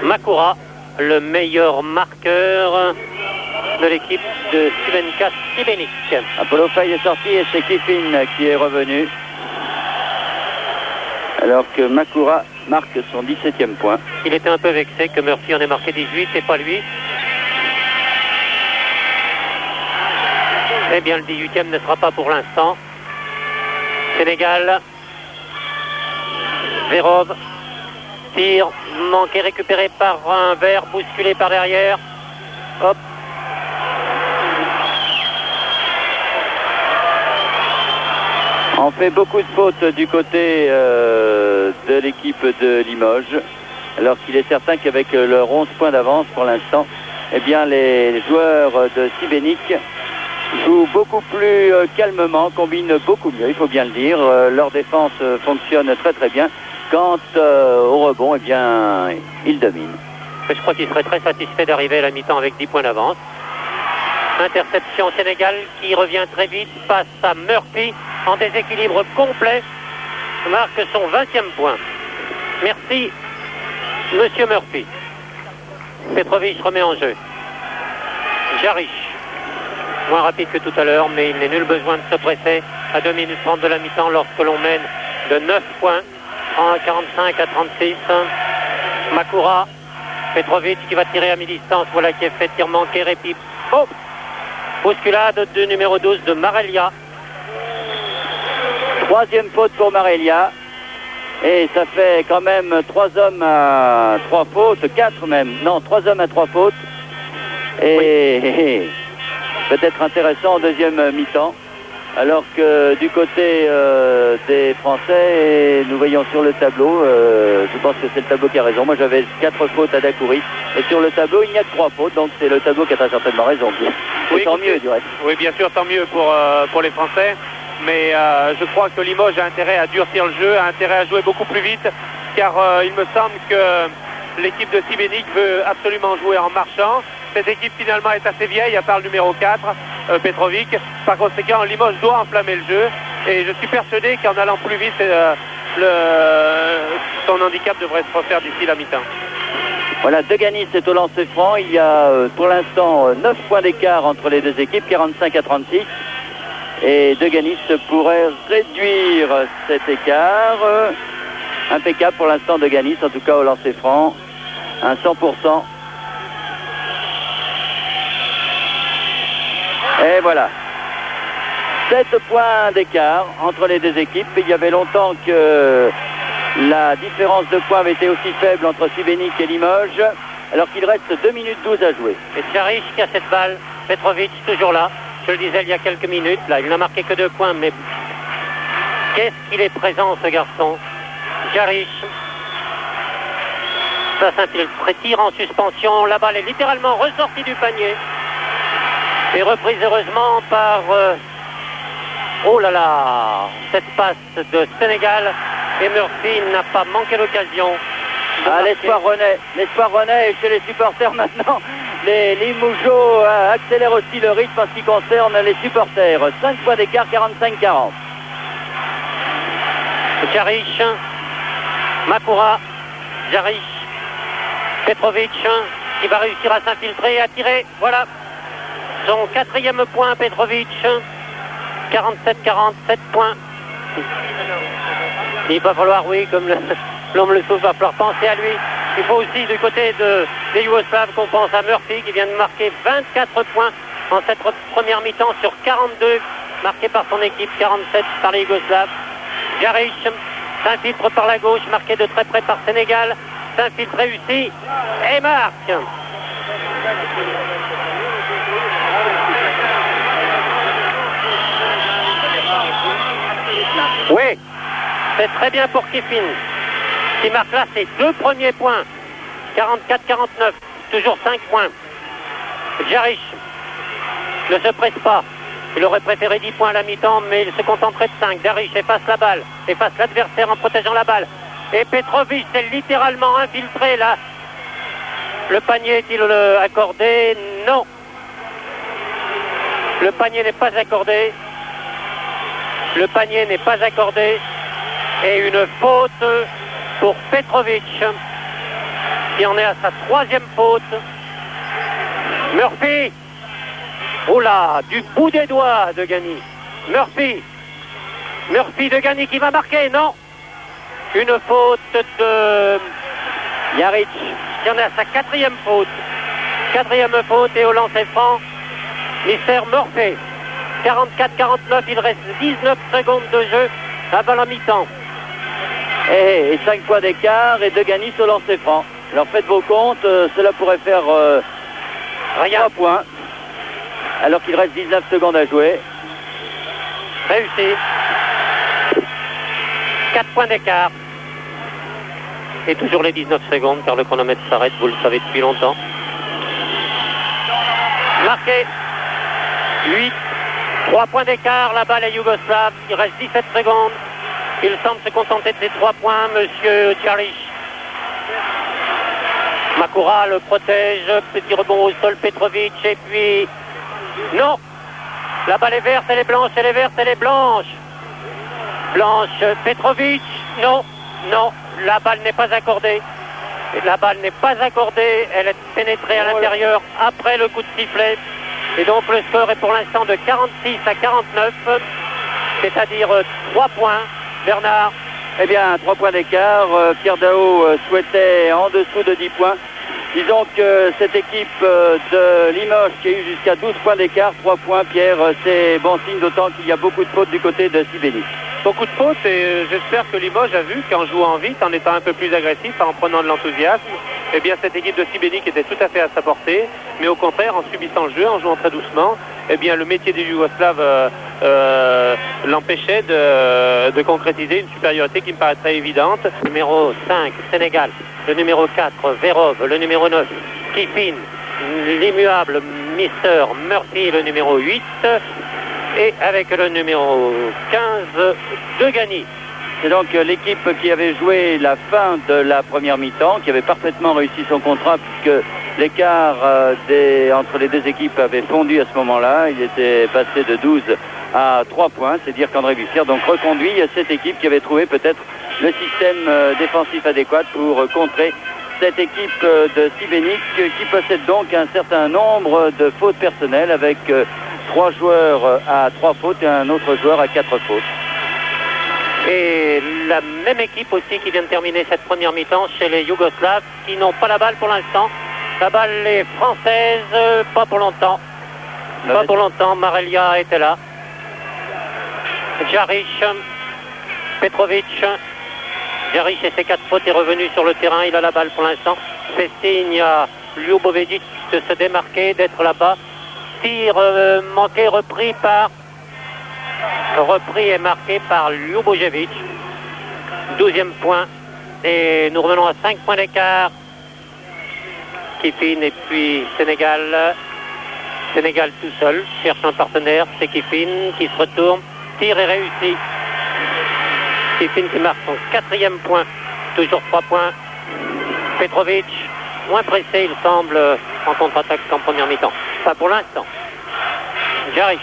[SPEAKER 2] Makura, le meilleur marqueur de l'équipe de Crvenka Šibenik.
[SPEAKER 1] Apollo Faye est sorti et c'est Kiffin qui est revenu. Alors que Makura marque son 17e point.
[SPEAKER 2] Il était un peu vexé que Murphy en ait marqué 18 et pas lui. Eh bien, le 18e ne sera pas pour l'instant. Sénégal. Vérov. Tir manqué, récupéré par un vert, bousculé par derrière. Hop.
[SPEAKER 1] On fait beaucoup de fautes du côté de l'équipe de Limoges, alors qu'il est certain qu'avec leurs 11 points d'avance pour l'instant, eh bien les joueurs de Sibénik jouent beaucoup plus calmement, combinent beaucoup mieux, il faut bien le dire. Leur défense fonctionne très très bien. Quant au rebond, eh bien, ils dominent.
[SPEAKER 2] Je crois qu'il serait très satisfait d'arriver à la mi-temps avec 10 points d'avance. Interception Sénégal qui revient très vite, passe à Murphy en déséquilibre complet, marque son 20e point. Merci, Monsieur Murphy. Petrovic remet en jeu. Jaric, moins rapide que tout à l'heure, mais il n'est nul besoin de se presser à 2 minutes 30 de la mi-temps lorsque l'on mène de 9 points en 45 à 36. Makura, Petrovic qui va tirer à mi-distance, voilà qui est fait, tir manqué, répit. Oh, bousculade du numéro 12 de Marelia.
[SPEAKER 1] 3e faute pour Marelia. Et ça fait quand même 3 hommes à 3 fautes, 4 même. Non, 3 hommes à 3 fautes. Et peut-être intéressant en deuxième mi-temps. Alors que du côté des Français, nous voyons sur le tableau, je pense que c'est le tableau qui a raison. Moi j'avais 4 fautes à Dacoury. Et sur le tableau, il n'y a que 3 fautes. Donc c'est le tableau qui a très certainement raison.
[SPEAKER 3] Oui,
[SPEAKER 1] tant mieux du reste.
[SPEAKER 3] Oui, bien sûr, tant mieux pour les Français. Mais je crois que Limoges a intérêt à durcir le jeu, a intérêt à jouer beaucoup plus vite. Car il me semble que l'équipe de Sibénik veut absolument jouer en marchant. Cette équipe finalement est assez vieille, à part le numéro 4, Petrovic. Par conséquent, Limoges doit enflammer le jeu. Et je suis persuadé qu'en allant plus vite, son handicap devrait se refaire d'ici la mi-temps.
[SPEAKER 1] Voilà, Deganis est au lancer franc. Il y a pour l'instant 9 points d'écart entre les deux équipes, 45 à 36. Et Deganis pourrait réduire cet écart. Impeccable pour l'instant Deganis, en tout cas au lancer franc. Un 100%. Et voilà. 7 points d'écart entre les deux équipes. Il y avait longtemps que la différence de points avait été aussi faible entre Sibénik et Limoges, alors qu'il reste 2 minutes 12 à jouer.
[SPEAKER 2] Et Jaric qui a cette balle, Petrovic toujours là. Je le disais il y a quelques minutes, là, il n'a marqué que 2 points, mais qu'est-ce qu'il est présent ce garçon. Jaric. Ça s'infiltre, tire en suspension, la balle est littéralement ressortie du panier. Et reprise heureusement par... oh là là, cette passe de Sénégal. Et Murphy n'a pas manqué l'occasion.
[SPEAKER 1] L'espoir renaît et chez les supporters maintenant. Les Limougeaux accélèrent aussi le rythme en ce qui concerne les supporters. 5 points d'écart, 45-40.
[SPEAKER 2] Jaric, Makura, Jaric, Petrovic qui va réussir à s'infiltrer et à tirer. Voilà son 4e point, Petrovic. 47-47 points. Il va falloir, oui, comme l'homme le souffle, va falloir penser à lui. Il faut aussi du côté des Yougoslaves qu'on pense à Murphy qui vient de marquer 24 points en cette première mi-temps sur 42 marqués par son équipe, 47 par les Yougoslaves. Jaric s'infiltre par la gauche, marqué de très près par Sénégal, s'infiltre réussi et marque. Oui, c'est très bien pour Kiffin qui marque là ses 2 premiers points. 44-49, toujours 5 points. Jaric ne se presse pas. Il aurait préféré 10 points à la mi-temps, mais il se contenterait de 5. Jaric efface la balle, efface l'adversaire en protégeant la balle. Et Petrovic s'est littéralement infiltré là. Le panier est-il accordé? Non. Le panier n'est pas accordé. Le panier n'est pas accordé. Et une faute pour Petrovic, qui en est à sa 3e faute. Murphy. Oh là, du bout des doigts de Gagny. Murphy. Murphy de Gagny qui va marquer, non. Une faute de Jaric, qui en est à sa quatrième faute. Quatrième faute et au lancer franc, Mister Murphy. 44-49, il reste 19 secondes de jeu avant la mi-temps.
[SPEAKER 1] Et 5 points d'écart et Deganis au lancer franc. Alors faites vos comptes, cela pourrait faire 3 points. Alors qu'il reste 19 secondes à jouer.
[SPEAKER 2] Réussi. 4 points d'écart. Et toujours les 19 secondes car le chronomètre s'arrête, vous le savez depuis longtemps. Marqué. 8. 3 points d'écart, la balle est yougoslave. Il reste 17 secondes. Il semble se contenter de ces 3 points, monsieur Jaric. Makura le protège. Petit rebond au sol, Petrovic. Et puis... Non. La balle est verte, elle est blanche, elle est verte, elle est blanche. Blanche, Petrovic. Non, non. La balle n'est pas accordée. La balle n'est pas accordée. Elle est pénétrée à l'intérieur après le coup de sifflet. Et donc le score est pour l'instant de 46 à 49. C'est-à-dire 3 points. Bernard.
[SPEAKER 1] Eh bien, 3 points d'écart. Pierre Daou souhaitait en dessous de 10 points. Disons que cette équipe de Limoges qui a eu jusqu'à 12 points d'écart, 3 points, Pierre, c'est bon signe, d'autant qu'il y a beaucoup de fautes du côté de Sibénik.
[SPEAKER 3] Beaucoup de fautes et j'espère que Limoges a vu qu'en jouant vite, en étant un peu plus agressif, en prenant de l'enthousiasme, eh bien cette équipe de Sibénik était tout à fait à sa portée, mais au contraire, en subissant le jeu, en jouant très doucement, eh bien le métier des Yougoslaves l'empêchait de concrétiser une supériorité qui me paraîtrait évidente.
[SPEAKER 2] Numéro 5, Sénégal. Le numéro 4, Verov. Le numéro 9, Kifin. L'immuable Mister Murphy, le numéro 8. Et avec le numéro 15, Deganis.
[SPEAKER 1] C'est donc l'équipe qui avait joué la fin de la première mi-temps, qui avait parfaitement réussi son contrat, puisque l'écart entre les deux équipes avait fondu à ce moment-là. Il était passé de 12 à 3 points. C'est dire qu'André Bussière donc reconduit cette équipe qui avait trouvé peut-être le système défensif adéquat pour contrer cette équipe de Sibénik, qui possède donc un certain nombre de fautes personnelles, avec 3 joueurs à 3 fautes et un autre joueur à 4 fautes.
[SPEAKER 2] Et la même équipe aussi qui vient de terminer cette première mi-temps chez les Yougoslaves, qui n'ont pas la balle pour l'instant. La balle est française, pas pour longtemps. Pas pour longtemps, Marelia était là. Jaric, Petrovic. Jaric et ses 4 fautes est revenu sur le terrain, il a la balle pour l'instant. Fait signe à Ljubovedic de se démarquer, d'être là-bas. Tir manqué, repris et marqué par Ljubojevic. 12e point. Et nous revenons à 5 points d'écart. Kifin et puis Sénégal. Sénégal tout seul cherche un partenaire. C'est Kifin qui se retourne. Tir est réussi. Kifin qui marque son 4e point. Toujours 3 points. Petrovic, moins pressé, il semble, en contre-attaque qu'en première mi-temps. Pas pour l'instant. Jaric.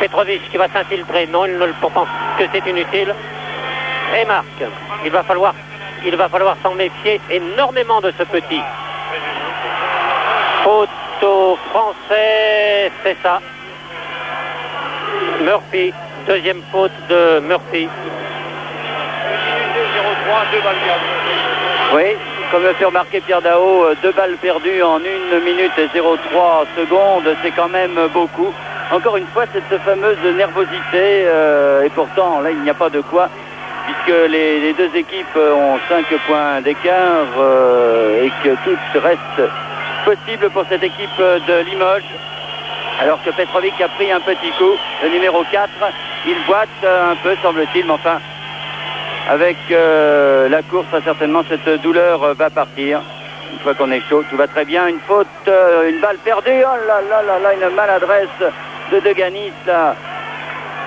[SPEAKER 2] Petrovic qui va s'infiltrer. Non, il ne le pense que c'est inutile. Et marque. Il va falloir s'en méfier énormément de ce petit. Faute au français, c'est ça. Murphy. 2e faute de Murphy.
[SPEAKER 3] 0-3, 2 balles perdues.
[SPEAKER 1] Oui, comme le fait remarquer Pierre Daou, 2 balles perdues en 1 minute et 0,3 secondes, c'est quand même beaucoup. Encore une fois, cette fameuse nervosité, et pourtant, là, il n'y a pas de quoi, puisque les deux équipes ont 5 points d'écart et que tout reste possible pour cette équipe de Limoges. Alors que Petrovic a pris un petit coup, le numéro 4, il boite un peu, semble-t-il, mais enfin, avec la course, certainement, cette douleur va partir. Une fois qu'on est chaud, tout va très bien. Une faute, une balle perdue, oh là là là là, une maladresse de Deganis, là.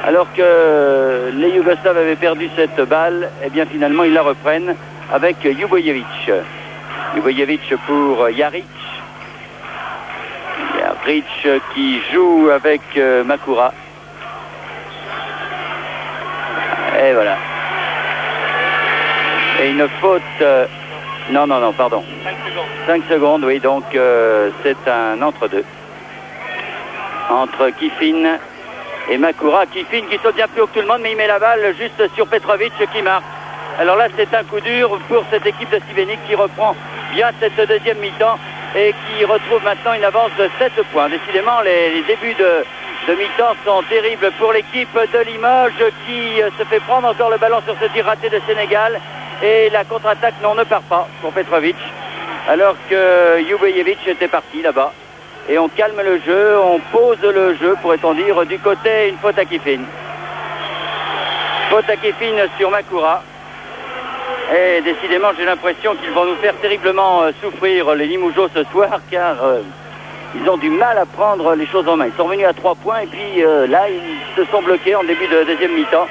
[SPEAKER 1] Alors que les Yougoslaves avaient perdu cette balle, et bien finalement, ils la reprennent avec Ljubojevic. Ljubojevic pour Jaric. Jaric qui joue avec Makura. Et voilà. Et une faute... non, pardon. 5 secondes, oui, donc c'est un entre-deux. Entre Kifin et Makura. Kifin qui saute bien plus haut que tout le monde, mais il met la balle juste sur Petrovic qui marque. Alors là, c'est un coup dur pour cette équipe de Šibenik qui reprend bien cette deuxième mi-temps et qui retrouve maintenant une avance de 7 points. Décidément, les débuts de mi-temps sont terribles pour l'équipe de Limoges qui se fait prendre encore le ballon sur ce tir raté de Sénégal. Et la contre-attaque, non, ne part pas pour Petrovic. Alors que Jubejevic était parti là-bas. Et on calme le jeu, on pose le jeu, pourrait-on dire, du côté, une faute à Kifin. Faute à Kifin sur Makura. Et décidément, j'ai l'impression qu'ils vont nous faire terriblement souffrir, les Limougeaux, ce soir, car ils ont du mal à prendre les choses en main. Ils sont revenus à 3 points, et puis là, ils se sont bloqués en début de deuxième mi-temps.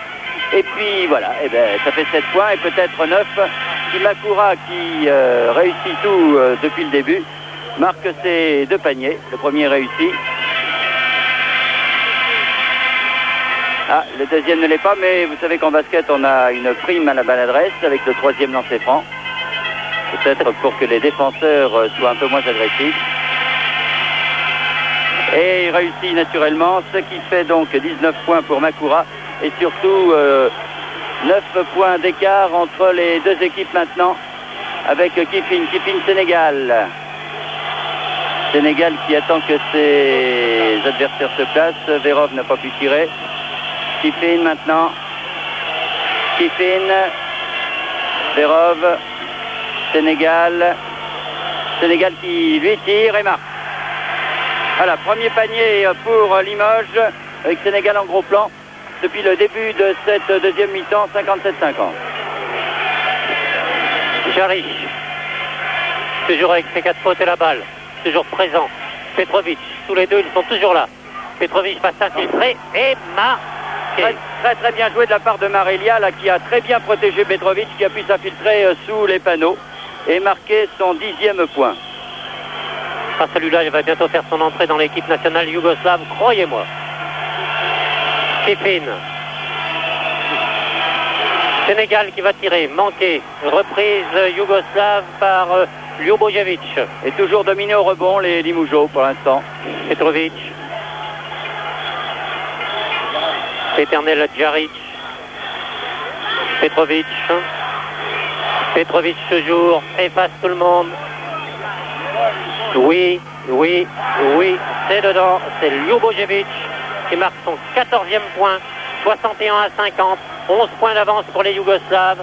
[SPEAKER 1] Et puis voilà, eh ben, ça fait 7 points, et peut-être 9. Si Makura, qui réussit tout depuis le début, marque ses 2 paniers. Le premier réussi. Ah, le deuxième ne l'est pas, mais vous savez qu'en basket, on a une prime à la maladresse avec le 3e lancer franc. Peut-être pour que les défenseurs soient un peu moins agressifs. Et il réussit naturellement, ce qui fait donc 19 points pour Makura. Et surtout, 9 points d'écart entre les deux équipes maintenant, avec Kifin Sénégal. Sénégal qui attend que ses adversaires se placent. Verov n'a pas pu tirer. Kifin maintenant. Kifin. Verov. Sénégal. Sénégal qui lui tire et marque. Voilà, premier panier pour Limoges, avec Sénégal en gros plan. Depuis le début de cette deuxième mi-temps, 57-50.
[SPEAKER 2] Jaric, toujours avec ses 4 fautes et la balle, toujours présent. Petrovic, tous les deux, ils sont toujours là. Petrovic va s'infiltrer et marquer.
[SPEAKER 1] Très bien joué de la part de Marelia, là, qui a très bien protégé Petrovic, qui a pu s'infiltrer sous les panneaux et marquer son 10e point.
[SPEAKER 2] Ah, celui-là, il va bientôt faire son entrée dans l'équipe nationale yougoslave, croyez-moi. Kifin. Sénégal qui va tirer, manqué. Reprise yougoslave par Ljubojevic.
[SPEAKER 1] Et toujours dominé au rebond les Limougeaux pour l'instant.
[SPEAKER 2] Petrovic. Éternel Jaric. Petrovic. Petrovic toujours efface tout le monde. Oui, c'est dedans. C'est Ljubojevic qui marque son 14e point, 61-50, 11 points d'avance pour les Yougoslaves,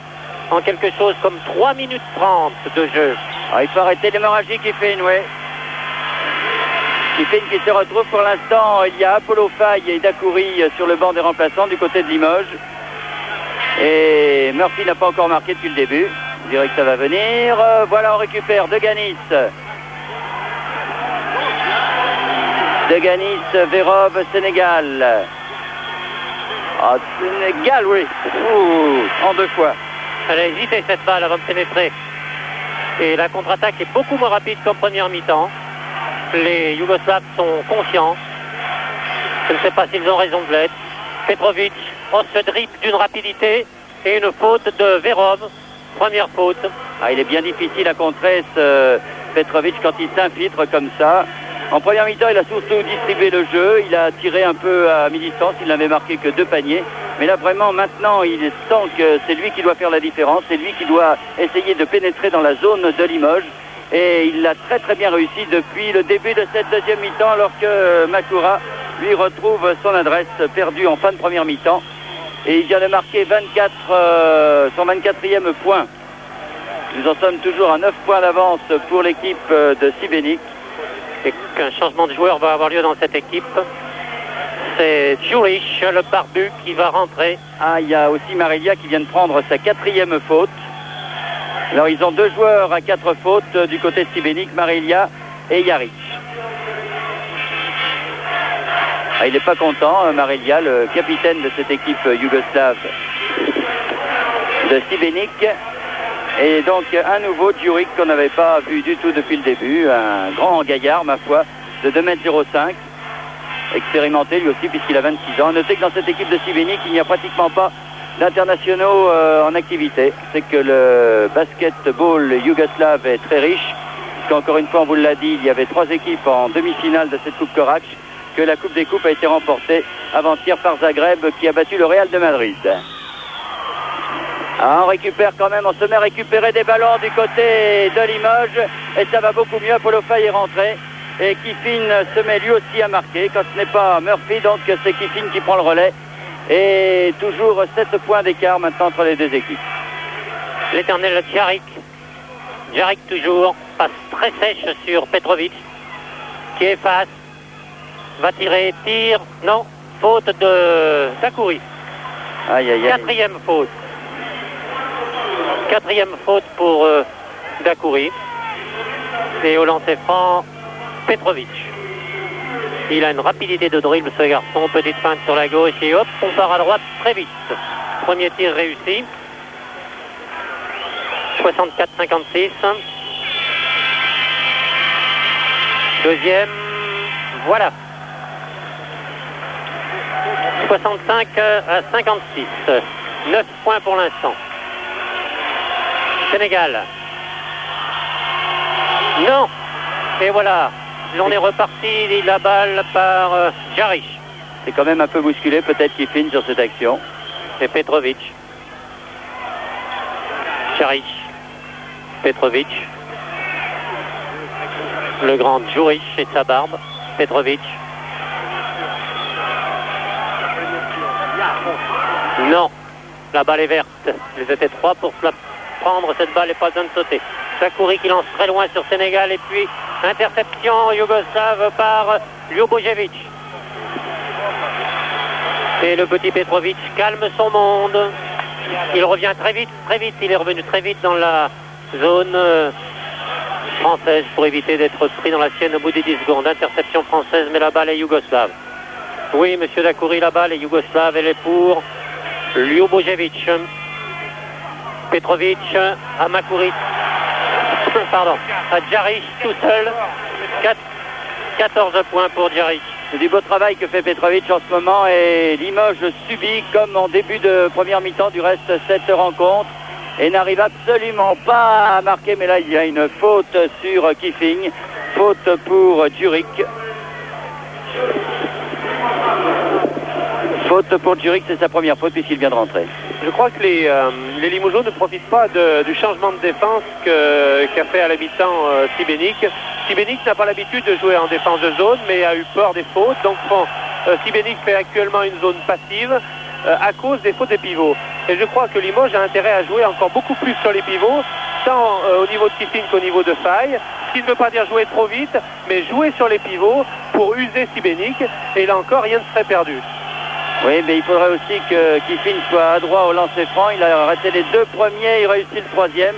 [SPEAKER 2] en quelque chose comme 3 minutes 30 de jeu.
[SPEAKER 1] Ah, il faut arrêter l'hémorragie Kifin, oui. Kifin qui se retrouve pour l'instant, il y a Apollo Faye et Dakouri sur le banc des remplaçants du côté de Limoges. Et Murphy n'a pas encore marqué depuis le début. Je dirais que ça va venir. Voilà, on récupère Deganis. Deganis, Verov, Sénégal. Ah, Sénégal, oui. Ouh, en 2 fois.
[SPEAKER 2] Elle a hésité cette balle avant de pénétrer. Et la contre-attaque est beaucoup moins rapide qu'en première mi-temps. Les Yougoslaves sont conscients. Je ne sais pas s'ils ont raison de l'être. Petrovic, se dribble d'une rapidité et une faute de Verov. Première faute.
[SPEAKER 1] Ah, il est bien difficile à contrer ce Petrovic quand il s'infiltre comme ça. En première mi-temps, il a surtout distribué le jeu. Il a tiré un peu à mi-distance. Il n'avait marqué que 2 paniers. Mais là, vraiment, maintenant, il sent que c'est lui qui doit faire la différence. C'est lui qui doit essayer de pénétrer dans la zone de Limoges. Et il l'a très bien réussi depuis le début de cette deuxième mi-temps, alors que Makura, lui, retrouve son adresse perdue en fin de première mi-temps. Et il vient de marquer son 24e point. Nous en sommes toujours à 9 points d'avance pour l'équipe de Šibenik.
[SPEAKER 2] Et qu'un changement de joueur va avoir lieu dans cette équipe. C'est Juric, le barbu, qui va rentrer.
[SPEAKER 1] Ah, il y a aussi Marelia qui vient de prendre sa 4e faute. Alors, ils ont 2 joueurs à 4 fautes du côté de Šibenik, Marelia et Jaric. Ah, il n'est pas content, Marelia, le capitaine de cette équipe yougoslave de Šibenik. Et donc un nouveau Juric qu'on n'avait pas vu du tout depuis le début, un grand gaillard ma foi, de 2,05 m, expérimenté lui aussi puisqu'il a 26 ans. Notez que dans cette équipe de Šibenik, il n'y a pratiquement pas d'internationaux en activité. C'est que le basketball yougoslave est très riche, puisqu'encore une fois on vous l'a dit, il y avait 3 équipes en demi-finale de cette Coupe Korac, que la Coupe des Coupes a été remportée avant-hier par Zagreb qui a battu le Real de Madrid. Ah, on récupère quand même, on se met à récupérer des ballons du côté de Limoges et ça va beaucoup mieux. Apollo Faye est rentré et Kiffin se met lui aussi à marquer. Quand ce n'est pas Murphy, donc c'est Kiffin qui prend le relais. Et toujours 7 points d'écart maintenant entre les deux équipes.
[SPEAKER 2] L'éternel Djarik. Djarik toujours, passe très sèche sur Petrovic qui efface, va tirer, tire, non, faute de Dakouri.
[SPEAKER 1] Aïe, aïe, aïe.
[SPEAKER 2] Quatrième faute pour Dakouri. Et au lancer franc, Petrovic. Il a une rapidité de dribble ce garçon, petite feinte sur la gauche et hop, on part à droite très vite. Premier tir réussi. 64-56. Deuxième, voilà. 65 à 56. 9 points pour l'instant. Sénégal. Non. Et voilà. On est reparti la balle par Djaric.
[SPEAKER 1] C'est quand même un peu bousculé peut-être Kiffin sur cette action.
[SPEAKER 2] C'est Petrovic. Djaric. Petrovic. Le grand Djuric et sa barbe. Petrovic. Non. La balle est verte. Ils étaient 3 pour la prendre. Cette balle n'est pas besoin de sauter. Dakouri qui lance très loin sur Sénégal et puis interception yougoslave par Ljubojevic. Et le petit Petrovic calme son monde. Il revient très vite. Il est revenu très vite dans la zone française pour éviter d'être pris dans la sienne au bout des 10 secondes. Interception française, mais la balle est yougoslave. Oui, monsieur Dakouri, la balle est yougoslave. Elle est pour Ljubojevic. Petrovic à Makuric. Pardon, à Djaric tout seul. 14 points pour Djaric.
[SPEAKER 1] C'est du beau travail que fait Petrovic en ce moment et Limoges subit comme en début de première mi-temps du reste cette rencontre et n'arrive absolument pas à marquer, mais là il y a une faute sur Kiffin, faute pour Djuric. Faute pour Djuric, c'est sa première faute puisqu'il vient de rentrer.
[SPEAKER 3] Je crois que les Limogeaux ne profitent pas du changement de défense qu'a fait à la mi-temps Sibénik. Sibénik n'a pas l'habitude de jouer en défense de zone, mais a eu peur des fautes. Donc Sibénik fait actuellement une zone passive à cause des fautes des pivots. Et je crois que Limoges a intérêt à jouer encore beaucoup plus sur les pivots, tant au niveau de Kiffin qu'au niveau de Faye. Ce qui ne veut pas dire jouer trop vite, mais jouer sur les pivots pour user Sibénik. Et là encore, rien ne serait perdu.
[SPEAKER 1] Oui, mais il faudrait aussi que Kiffin soit adroit au lancer franc. Il a raté les 2 premiers, il réussit le 3e.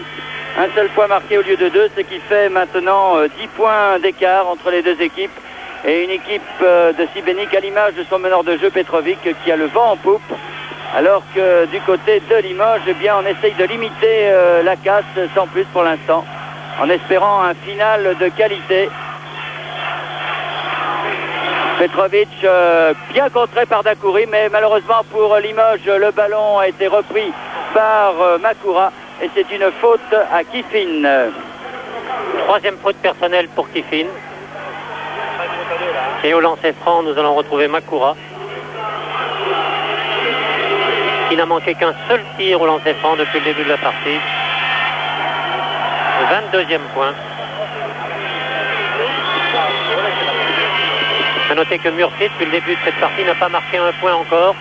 [SPEAKER 1] Un seul point marqué au lieu de 2, ce qui fait maintenant 10 points d'écart entre les deux équipes. Et une équipe de Sibénik à l'image de son meneur de jeu Petrovic qui a le vent en poupe. Alors que du côté de Limoges, eh bien, on essaye de limiter la casse sans plus pour l'instant. En espérant un final de qualité. Petrovic bien contré par Dakouri, mais malheureusement pour Limoges, le ballon a été repris par Makura et c'est une faute à Kiffin.
[SPEAKER 2] 3e faute personnelle pour Kiffin. Et au lancer franc, nous allons retrouver Makura, qui n'a manqué qu'un seul tir au lancer franc depuis le début de la partie. 22e point. A noter que Murphy, depuis le début de cette partie, n'a pas marqué un point encore.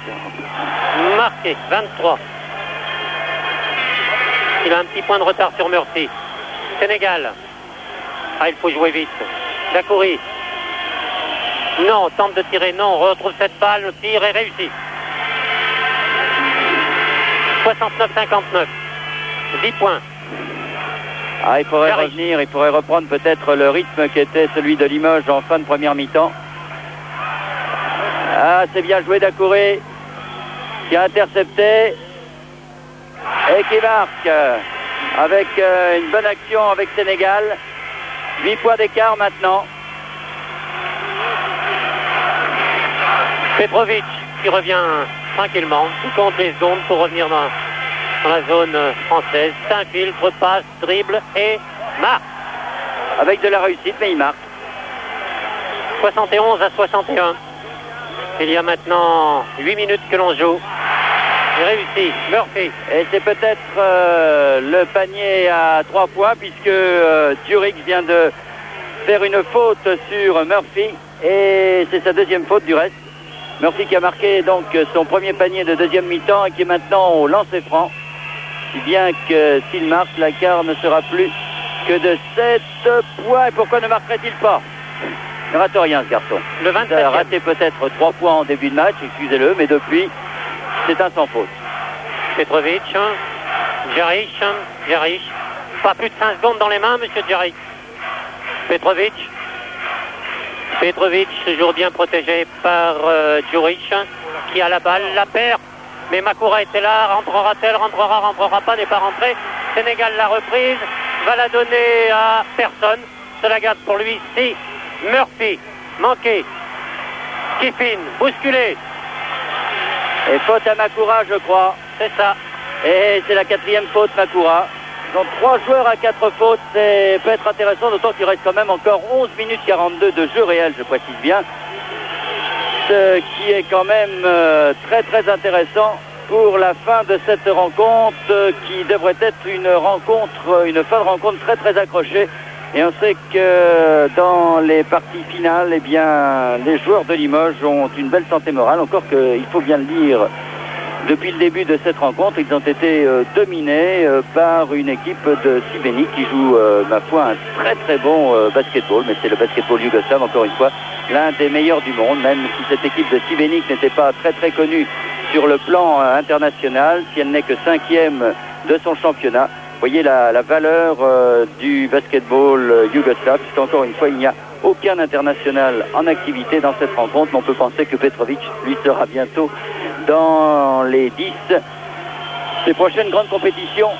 [SPEAKER 2] Marqué, 23. Il a un petit point de retard sur Murphy. Sénégal. Ah, il faut jouer vite. Dakouri. Non, tente de tirer, non, on retrouve cette balle, le tir est réussi. 69-59. 10 points.
[SPEAKER 1] Ah, il faudrait revenir, il pourrait reprendre peut-être le rythme qui était celui de Limoges en fin de première mi-temps. Ah, c'est bien joué Dakouri, qui a intercepté et qui marque avec une bonne action avec Sénégal. 8 points d'écart maintenant. Petrovic qui revient tranquillement, qui compte les secondes pour revenir dans la zone française. S'infiltre, passe, dribble et marque. Avec de la réussite, mais il marque. 71 à 61. Il y a maintenant 8 minutes que l'on joue.
[SPEAKER 2] Il réussit. Murphy.
[SPEAKER 1] Et c'est peut-être le panier à 3 points puisque Jurix vient de faire une faute sur Murphy et c'est sa deuxième faute du reste. Murphy qui a marqué donc son premier panier de deuxième mi-temps et qui est maintenant au lancer franc. Si bien que s'il marque, l'écart ne sera plus que de 7 points. Et pourquoi ne marquerait-il pas? Il ne rate rien ce garçon.
[SPEAKER 2] Le 27e.
[SPEAKER 1] Il a raté peut-être 3 points en début de match, excusez-le, mais depuis, c'est un sans faute.
[SPEAKER 2] Petrovic, Jaric, pas plus de 5 secondes dans les mains, monsieur Jaric. Petrovic, toujours bien protégé par Juric, qui a la balle, la perd. Mais Makura était là, rentrera-t-elle, rentrera pas, n'est pas rentrée. Sénégal l'a reprise, va la donner à personne. Cela garde pour lui, si. Murphy, manqué. Kiffin, bousculé.
[SPEAKER 1] Et faute à Makura, je crois.
[SPEAKER 2] C'est ça.
[SPEAKER 1] Et c'est la 4e faute, Makura. Donc 3 joueurs à 4 fautes, ça peut être intéressant, d'autant qu'il reste quand même encore 11 minutes 42 de jeu réel, je précise bien. Ce qui est quand même très très intéressant pour la fin de cette rencontre qui devrait être une fin de rencontre très très accrochée. Et on sait que dans les parties finales, eh bien, les joueurs de Limoges ont une belle santé morale, encore qu'il faut bien le dire. Depuis le début de cette rencontre, ils ont été dominés par une équipe de Šibenik qui joue, ma foi, un très très bon basketball, mais c'est le basketball yougoslave, encore une fois, l'un des meilleurs du monde, même si cette équipe de Šibenik n'était pas très très connue sur le plan international, si elle n'est que 5e de son championnat. Vous voyez la valeur du basketball yougoslave, puisqu'encore une fois, il n'y a aucun international en activité dans cette rencontre, mais on peut penser que Petrovic, lui, sera bientôt dans les 10 des prochaines grandes compétitions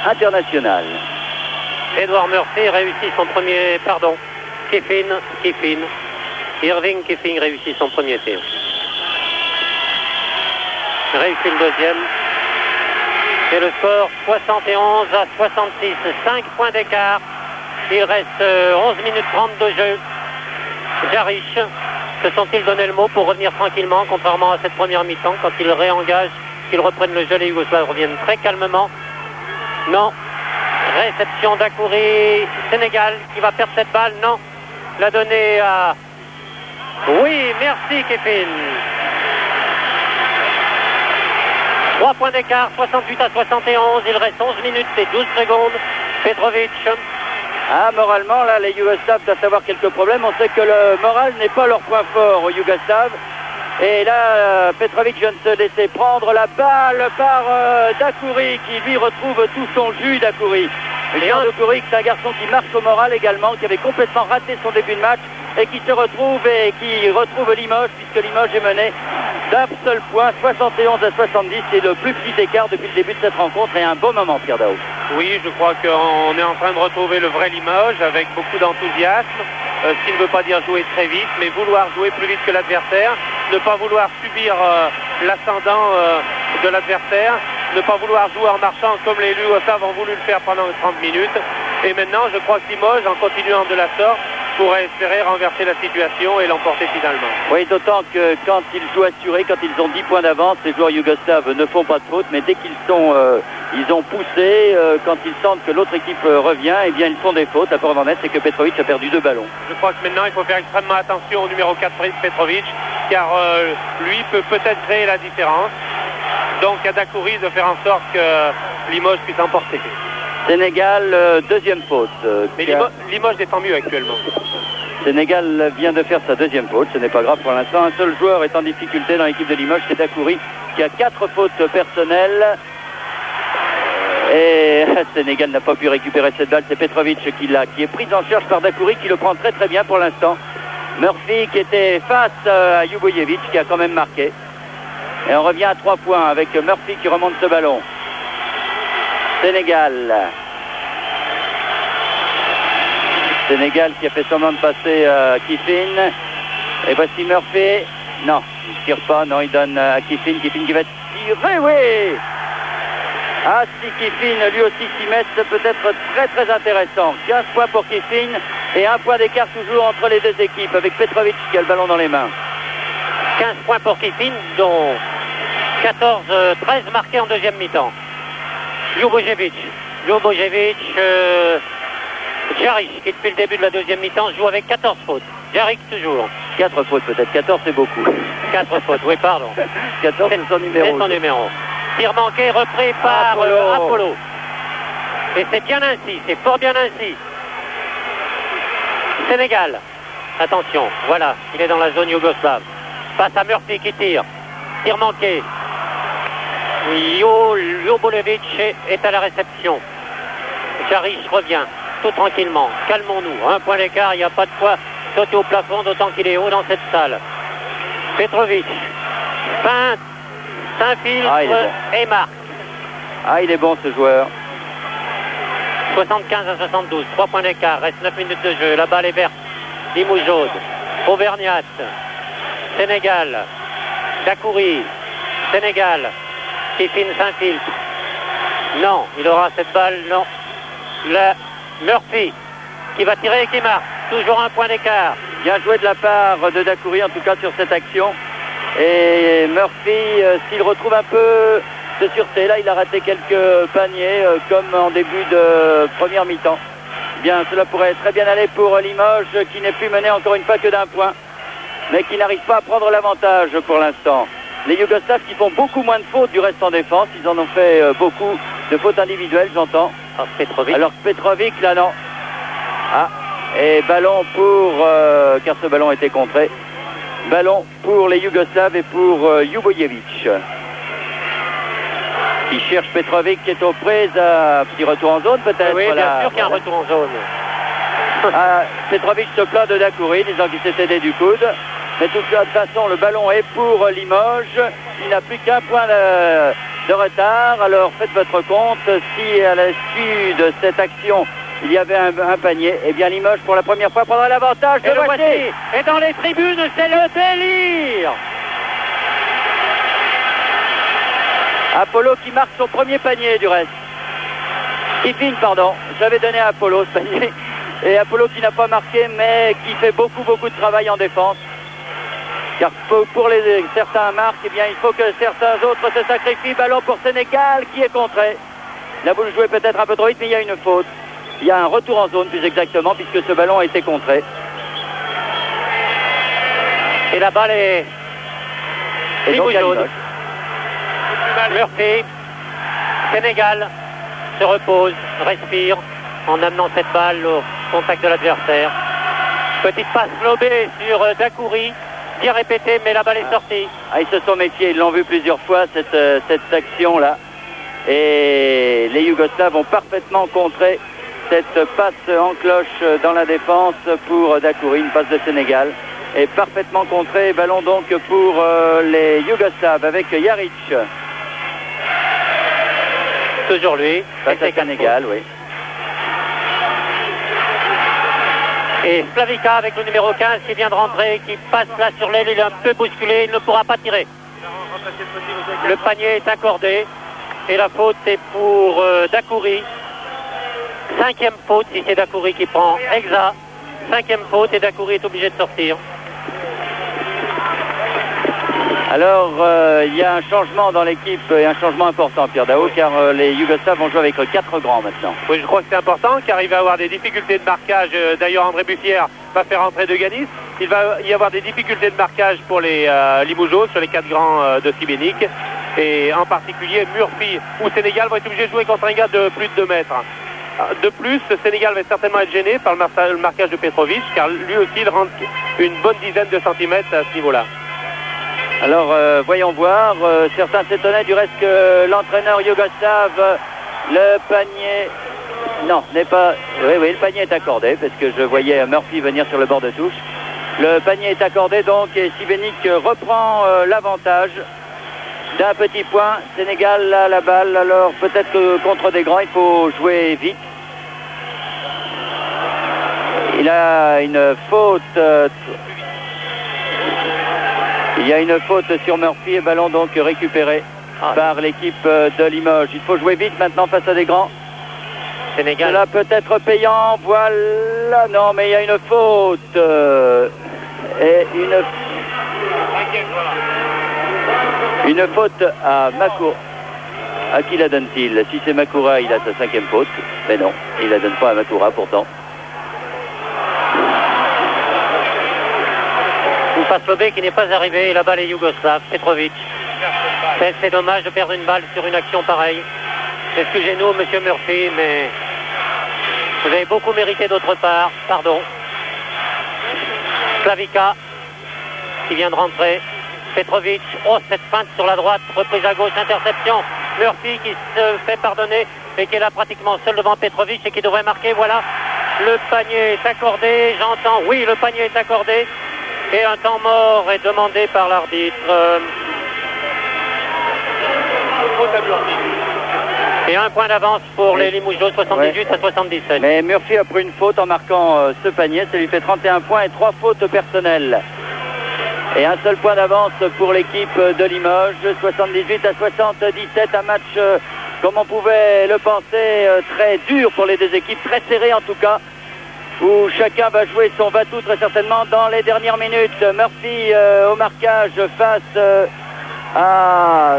[SPEAKER 1] internationales.
[SPEAKER 2] Edouard Murphy réussit son premier... Pardon. Kiffin. Irving Kiffin réussit son premier tir. Réussit le deuxième. Et le score 71 à 66. 5 points d'écart. Il reste 11 minutes 30 de jeu. Jaric, se sont-ils donné le mot pour revenir tranquillement, contrairement à cette première mi-temps, quand ils réengagent, qu'ils reprennent le jeu, les Yougoslaves reviennent très calmement. Non. Réception d'Akouri, Sénégal, qui va perdre cette balle. Non. La donner à... Oui, merci Kiffin. 3 points d'écart, 68 à 71. Il reste 11 minutes et 12 secondes. Petrovic.
[SPEAKER 1] Ah, moralement, là, les Yougoslaves doivent avoir quelques problèmes. On sait que le moral n'est pas leur point fort aux Yougoslaves. Et là, Petrovic vient de se laisser prendre la balle par Dakouri, qui lui retrouve tout son jus, Dakouri. Jean Dakouri, c'est un garçon qui marche au moral également, qui avait complètement raté son début de match et qui se retrouve et qui retrouve Limoges, puisque Limoges est mené d'un seul point, 71 à 70. C'est le plus petit écart depuis le début de cette rencontre et un beau moment, Pierre Daou.
[SPEAKER 3] Oui, je crois qu'on est en train de retrouver le vrai Limoges avec beaucoup d'enthousiasme, ce qui ne veut pas dire jouer très vite, mais vouloir jouer plus vite que l'adversaire, ne pas vouloir subir l'ascendant de l'adversaire, ne pas vouloir jouer en marchant comme les Yougoslaves ont voulu le faire pendant 30 minutes. Et maintenant, je crois que Limoges, en continuant de la sorte, pourrait espérer renverser la situation et l'emporter finalement.
[SPEAKER 1] Oui, d'autant que quand ils jouent assurés, quand ils ont 10 points d'avance, les joueurs yougoslaves ne font pas de faute, mais dès qu'ils ils ont poussé, quand ils sentent que l'autre équipe revient, eh bien ils font des fautes. La preuve en est, c'est que Petrovic a perdu 2 ballons.
[SPEAKER 3] Je crois que maintenant il faut faire extrêmement attention au numéro 4 Petrovic, car lui peut peut-être créer la différence. Donc à Dakouri de faire en sorte que Limoges puisse emporter.
[SPEAKER 1] Sénégal, deuxième faute.
[SPEAKER 3] Mais Limoges défend mieux actuellement.
[SPEAKER 1] Sénégal vient de faire sa deuxième faute, ce n'est pas grave pour l'instant. Un seul joueur est en difficulté dans l'équipe de Limoges, c'est Dakouri, qui a 4 fautes personnelles. Et Sénégal n'a pas pu récupérer cette balle, c'est Petrovic qui est pris en charge par Dakouri, qui le prend très très bien pour l'instant. Murphy qui était face à Ljubojevic, qui a quand même marqué. Et on revient à 3 points avec Murphy qui remonte ce ballon. Sénégal qui a fait semblant de passer à Kiffin. Et voici Murphy. Non, il ne tire pas. Non, il donne à Kiffin. Kiffin qui va tirer, oui. Ah, si Kiffin lui aussi s'y met, c'est peut-être très très intéressant. 15 points pour Kiffin et 1 point d'écart toujours entre les deux équipes avec Petrovic qui a le ballon dans les mains.
[SPEAKER 2] 15 points pour Kiffin, dont 14-13 marqués en deuxième mi-temps. Ljubojevic, Jaric, qui depuis le début de la deuxième mi-temps joue avec 14 fautes. Jaric toujours.
[SPEAKER 1] 4 fautes peut-être, 14 c'est beaucoup.
[SPEAKER 2] 4 fautes, oui pardon.
[SPEAKER 1] 14 c'est son numéro.
[SPEAKER 2] C'est son numéro. Tir manqué repris par Apollo. Et c'est bien ainsi, c'est fort bien ainsi. Sénégal. Attention, voilà, il est dans la zone yougoslave. Passe à Murphy qui tire. Tir manqué. Ljubojevic est à la réception. Jaric revient tout tranquillement. Calmons-nous. Un point d'écart, il n'y a pas de quoi sauter au plafond, d'autant qu'il est haut dans cette salle. Petrovic. Feinte. S'infiltre et marque.
[SPEAKER 1] Ah, il est bon ce joueur.
[SPEAKER 2] 75 à 72. 3 points d'écart. Reste 9 minutes de jeu. La balle est verte. Limoujoud. Auvergnat. Sénégal. Dakouri. Sénégal. Tiffin s'infiltre. Non, il aura cette balle, non. Murphy qui va tirer et qui marque. Toujours un point d'écart.
[SPEAKER 1] Bien joué de la part de Dakouri, en tout cas sur cette action. Et Murphy, s'il retrouve un peu de sûreté, là il a raté quelques paniers, comme en début de première mi-temps. Bien, cela pourrait très bien aller pour Limoges, qui n'est plus mené encore une fois que d'un point, mais qui n'arrive pas à prendre l'avantage pour l'instant. Les Yougoslaves qui font beaucoup moins de fautes du reste en défense, ils en ont fait beaucoup de fautes individuelles, j'entends. Alors que Petrovic, là non. Ah, et ballon pour, car ce ballon était contré. Ballon pour les Yougoslaves et pour Ljubojevic. Qui cherche Petrovic qui est aux prises. Petit retour en zone peut-être.
[SPEAKER 2] Oui, bien sûr qu'il y a un retour en zone.
[SPEAKER 1] Petrovic se plaint de Dakouri, disant qu'il s'est aidé du coude. Mais de toute façon, le ballon est pour Limoges. Il n'a plus qu'un point de retard. Alors faites votre compte. Si à l'issue de cette action, il y avait un panier, eh bien Limoges, pour la première fois, prendra l'avantage.
[SPEAKER 2] Et le voici. Et dans les tribunes, c'est le délire.
[SPEAKER 1] Apollo qui marque son premier panier du reste. Tiffin, pardon. J'avais donné à Apollo ce panier. Et Apollo qui n'a pas marqué, mais qui fait beaucoup de travail en défense. Car pour certains marques, eh bien, il faut que certains autres se sacrifient. Ballon pour Sénégal qui est contré. La boule jouée peut-être un peu trop vite, mais il y a une faute. Il y a un retour en zone, plus exactement, puisque ce ballon a été contré.
[SPEAKER 2] Et la balle est...
[SPEAKER 1] Et donc,
[SPEAKER 2] Murphy. Sénégal se repose, respire, en amenant cette balle au contact de l'adversaire. Petite passe lobée sur Dakouri. Bien répété, mais la balle est sortie.
[SPEAKER 1] Ah, ils se sont méfiés, ils l'ont vu plusieurs fois, cette action-là. Et les Yougoslaves ont parfaitement contré cette passe en cloche dans la défense pour Dakouri, une passe de Sénégal. Et parfaitement contré, ballon donc pour les Yougoslaves avec Jaric.
[SPEAKER 2] Toujours lui.
[SPEAKER 1] Passe à Sénégal, oui.
[SPEAKER 2] Et Slavica avec le numéro 15 qui vient de rentrer, qui passe là sur l'aile, il est un peu bousculé, il ne pourra pas tirer. Le panier est accordé et la faute est pour Dakouri. 5e faute si c'est Dakouri qui prend Exa. 5e faute et Dakouri est obligé de sortir.
[SPEAKER 1] Alors, il y a un changement dans l'équipe, et un changement important, Pierre Daou, car les Yougoslaves vont jouer avec 4 grands maintenant.
[SPEAKER 3] Oui, je crois que c'est important, car il va y avoir des difficultés de marquage. D'ailleurs, André Buffière va faire entrer De Ganis. Il va y avoir des difficultés de marquage pour les Limougeaux sur les 4 grands de Sibénik. Et en particulier, Murphy ou Sénégal vont être obligés de jouer contre un gars de plus de 2 mètres. De plus, Sénégal va certainement être gêné par le marquage de Petrovic, car lui aussi, il rentre une bonne dizaine de centimètres à ce niveau-là.
[SPEAKER 1] Alors, voyons voir. Certains s'étonnaient du reste que l'entraîneur yougoslave, le panier... Non, n'est pas... Oui, le panier est accordé, parce que je voyais Murphy venir sur le bord de touche. Le panier est accordé, donc, et Sibénik reprend l'avantage d'un petit point. Sénégal a la balle, alors peut-être que contre des grands, il faut jouer vite. Il a une faute... Il y a une faute sur Murphy et ballon donc récupéré par l'équipe de Limoges. Il faut jouer vite maintenant face à des grands.
[SPEAKER 2] Sénégal.
[SPEAKER 1] Cela peut être payant. Voilà. Non, mais il y a une faute. Et une... Une faute à Makura. À qui la donne-t-il? Si c'est Makura, il a sa 5e faute. Mais non, il la donne pas à Makura pourtant.
[SPEAKER 2] Une passe lobée qui n'est pas arrivée. La balle est yougoslave. Petrovic. C'est dommage de perdre une balle sur une action pareille. Excusez-nous, monsieur Murphy, mais vous avez beaucoup mérité d'autre part. Pardon. Slavica qui vient de rentrer. Petrovic. Oh, cette feinte sur la droite. Reprise à gauche. Interception. Murphy qui se fait pardonner et qui est là pratiquement seul devant Petrovic et qui devrait marquer. Voilà. Le panier est accordé. J'entends. Oui, le panier est accordé. Et un temps mort est demandé par l'arbitre. Et un point d'avance pour les Limougeaux, 78 à 77.
[SPEAKER 1] Mais Murphy a pris une faute en marquant ce panier. Ça lui fait 31 points et 3 fautes personnelles. Et un seul point d'avance pour l'équipe de Limoges, 78 à 77. Un match, comme on pouvait le penser, très dur pour les deux équipes, très serré en tout cas, où chacun va jouer son va-tout très certainement dans les dernières minutes. Murphy au marquage face à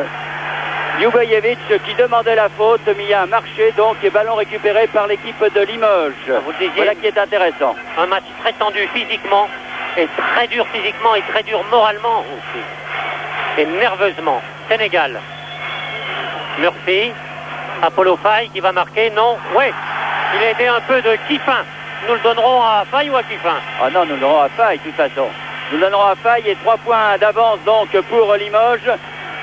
[SPEAKER 1] Ljubojevic qui demandait la faute, mais il y a un marché donc et ballon récupéré par l'équipe de Limoges.
[SPEAKER 2] Vous le disiez,
[SPEAKER 1] voilà qui est intéressant.
[SPEAKER 2] Un match très tendu physiquement et très dur physiquement et très dur moralement aussi. Et nerveusement. Sénégal. Murphy. Apollo Faye qui va marquer. Non. Oui. Il a aidé un peu de Kiffin. Nous le donnerons à Faye ou à Kiffin?
[SPEAKER 1] Ah non, nous le donnerons à Faye de toute façon. Nous le donnerons à Faye et 3 points d'avance donc pour Limoges.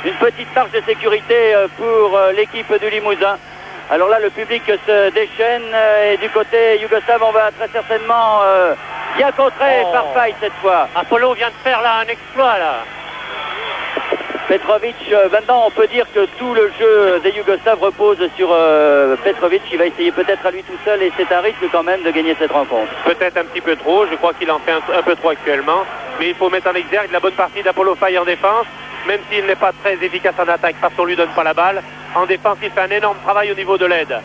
[SPEAKER 1] Une petite marge de sécurité pour l'équipe du Limousin. Alors là, le public se déchaîne et du côté yougoslave, on va très certainement bien contré par Faye cette fois.
[SPEAKER 2] Apollo vient de faire là un exploit là.
[SPEAKER 1] Petrovic, maintenant on peut dire que tout le jeu des Yougoslaves repose sur Petrovic. Il va essayer peut-être à lui tout seul et c'est un risque quand même de gagner cette rencontre.
[SPEAKER 3] Peut-être un petit peu trop, je crois qu'il en fait un peu trop actuellement. Mais il faut mettre en exergue la bonne partie d'Apollo Faye en défense. Même s'il n'est pas très efficace en attaque parce qu'on ne lui donne pas la balle. En défense, il fait un énorme travail au niveau de l'aide.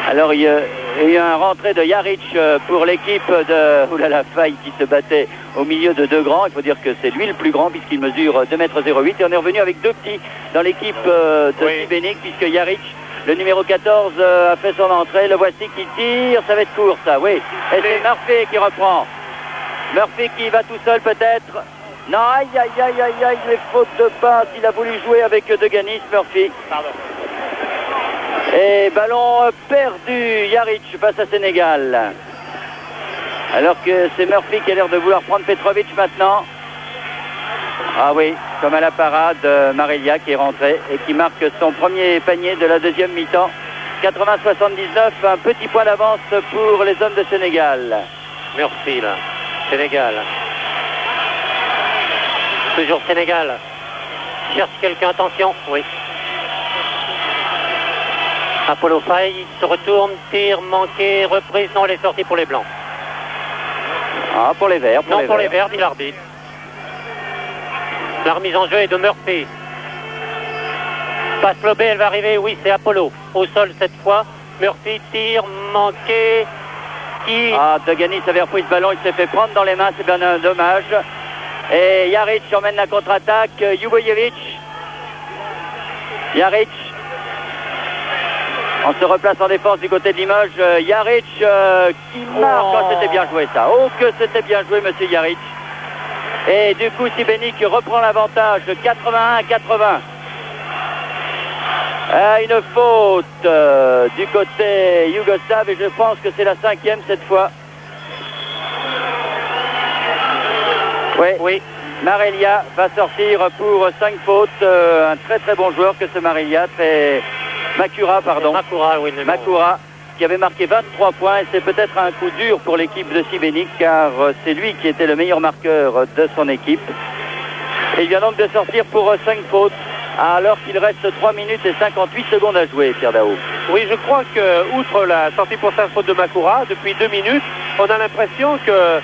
[SPEAKER 1] Alors il y a eu un rentré de Jaric pour l'équipe de Oulala Faye qui se battait au milieu de 2 grands. Il faut dire que c'est lui le plus grand puisqu'il mesure 2,08 m. Et on est revenu avec 2 petits dans l'équipe de Šibenik puisque Jaric, le numéro 14, a fait son entrée. Le voici qui tire. Ça va être court ça, oui. Et c'est Murphy qui reprend. Murphy qui va tout seul peut-être. Non, aïe, aïe, aïe, aïe, aïe, les fautes de passe. Il a voulu jouer avec Deganis, Murphy.
[SPEAKER 3] Pardon.
[SPEAKER 1] Et ballon perdu, Jaric face à Sénégal. Alors que c'est Murphy qui a l'air de vouloir prendre Petrovic maintenant. Ah oui, comme à la parade, Marelia qui est rentré et qui marque son premier panier de la deuxième mi-temps. 80-79, un petit point d'avance pour les hommes de Sénégal.
[SPEAKER 2] Murphy là, Sénégal. Toujours Sénégal. Cherche quelqu'un, attention, oui. Apollo Faye se retourne, tire, manqué, reprise, non, elle est sortie pour les Blancs.
[SPEAKER 1] Ah, pour les Verts.
[SPEAKER 2] Pour les Verts, dit l'arbitre. La remise en jeu est de Murphy. Passe lobée, elle va arriver, oui, c'est Apollo. Au sol cette fois, Murphy tire, manqué, qui...
[SPEAKER 1] Ah, Deganis avait repris ce ballon, il s'est fait prendre dans les mains, c'est bien un dommage. Et Jaric emmène la contre-attaque, Ljubojevic. Jaric. On se replace en défense du côté de Limoges. Jaric qui marque. Oh, c'était bien joué ça. Oh, que c'était bien joué, monsieur Jaric. Et du coup, Šibenik reprend l'avantage, 81-80. Une faute du côté yougoslave et je pense que c'est la 5e cette fois. Oui. Marelia va sortir pour 5 fautes. Un très très bon joueur que ce Marelia. Makura, pardon. Makura, qui avait marqué 23 points. Et c'est peut-être un coup dur pour l'équipe de Šibenik car c'est lui qui était le meilleur marqueur de son équipe. Et il vient donc de sortir pour 5 fautes alors qu'il reste 3 minutes et 58 secondes à jouer, Pierre Daou.
[SPEAKER 3] Oui, je crois que, outre la sortie pour 5 fautes de Makura, depuis 2 minutes, on a l'impression que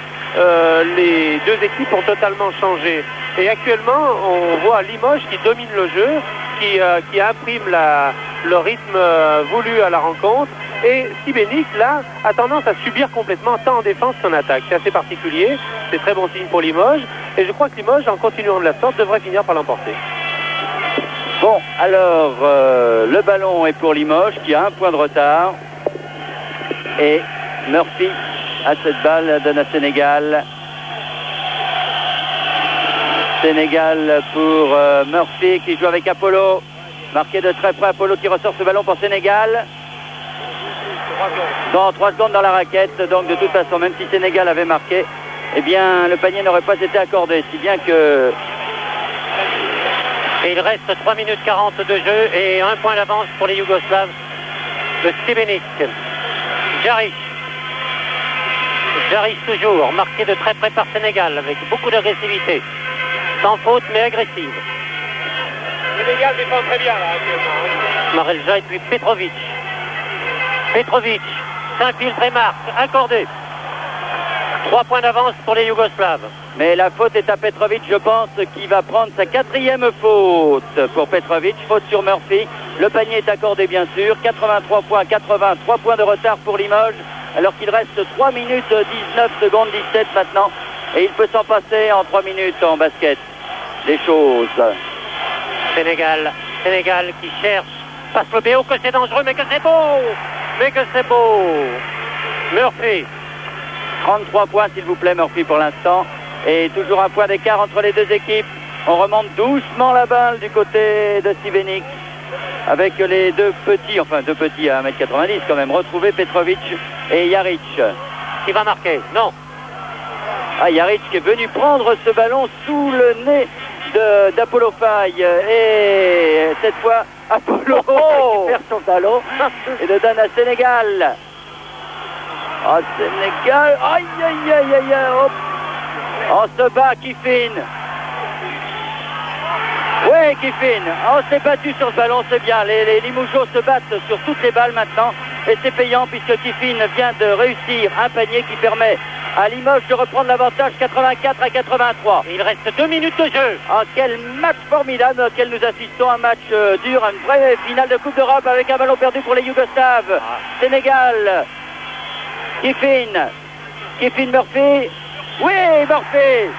[SPEAKER 3] les deux équipes ont totalement changé. Et actuellement, on voit Limoges qui domine le jeu, qui imprime le rythme voulu à la rencontre Et Sibénik, là, a tendance à subir complètement tant en défense qu'en attaque. C'est assez particulier, c'est très bon signe pour Limoges. Et je crois que Limoges, en continuant de la sorte, devrait finir par l'emporter.
[SPEAKER 1] Bon, alors, le ballon est pour Limoges, qui a un point de retard. Et Murphy a cette balle, donne à Sénégal. Sénégal pour Murphy, qui joue avec Apollo. Marqué de très près, Apollo qui ressort ce ballon pour Sénégal. Dans 3 secondes dans la raquette, donc de toute façon, même si Sénégal avait marqué, eh bien, le panier n'aurait pas été accordé, si bien que...
[SPEAKER 2] Et il reste 3 minutes 40 de jeu et 1 point d'avance pour les Yougoslaves de Sibénik. Jaric. Jaric toujours, marqué de très près par Sénégal, avec beaucoup d'agressivité. Sans faute, mais agressive.
[SPEAKER 3] Sénégal défend très bien, là, actuellement.
[SPEAKER 2] Marelja et puis Petrovic. Petrovic s'infiltre et marque, accordé. 3 points d'avance pour les Yougoslaves.
[SPEAKER 1] Mais la faute est à Petrovic, je pense, qui va prendre sa 4e faute pour Petrovic. Faute sur Murphy. Le panier est accordé, bien sûr. 83 points, 83 points de retard pour Limoges, alors qu'il reste 3 minutes 19 secondes 17 maintenant. Et il peut s'en passer en 3 minutes en basket. Des choses.
[SPEAKER 2] Sénégal qui cherche. Passe le BO, que c'est dangereux, mais que c'est beau. Mais que c'est beau. Murphy.
[SPEAKER 1] 33 points, s'il vous plaît, Murphy, pour l'instant. Et toujours un point d'écart entre les deux équipes. On remonte doucement la balle du côté de Sibénik. Avec les deux petits, enfin deux petits à 1m90 quand même, retrouvés Petrovic et Jaric.
[SPEAKER 2] Qui va marquer? Non.
[SPEAKER 1] Ah, Jaric qui est venu prendre ce ballon sous le nez d'Apollo Faye. Et cette fois, Apollo récupère son ballon et le donne à Sénégal. Ah, Sénégal, aïe, aïe, aïe, aïe, aïe, hop. On se bat, Kiffin. Oui, Kiffin. On s'est battu sur ce ballon, c'est bien. Les Limougeaux se battent sur toutes les balles maintenant. Et c'est payant puisque Kiffin vient de réussir un panier qui permet à Limoges de reprendre l'avantage 84 à 83.
[SPEAKER 2] Il reste 2 minutes de jeu.
[SPEAKER 1] Ah, quel match formidable auquel nous assistons. Un match dur, une vraie finale de Coupe d'Europe avec un ballon perdu pour les Yougoslaves. Sénégal. Kiffin Murphy. Oui, Murphy.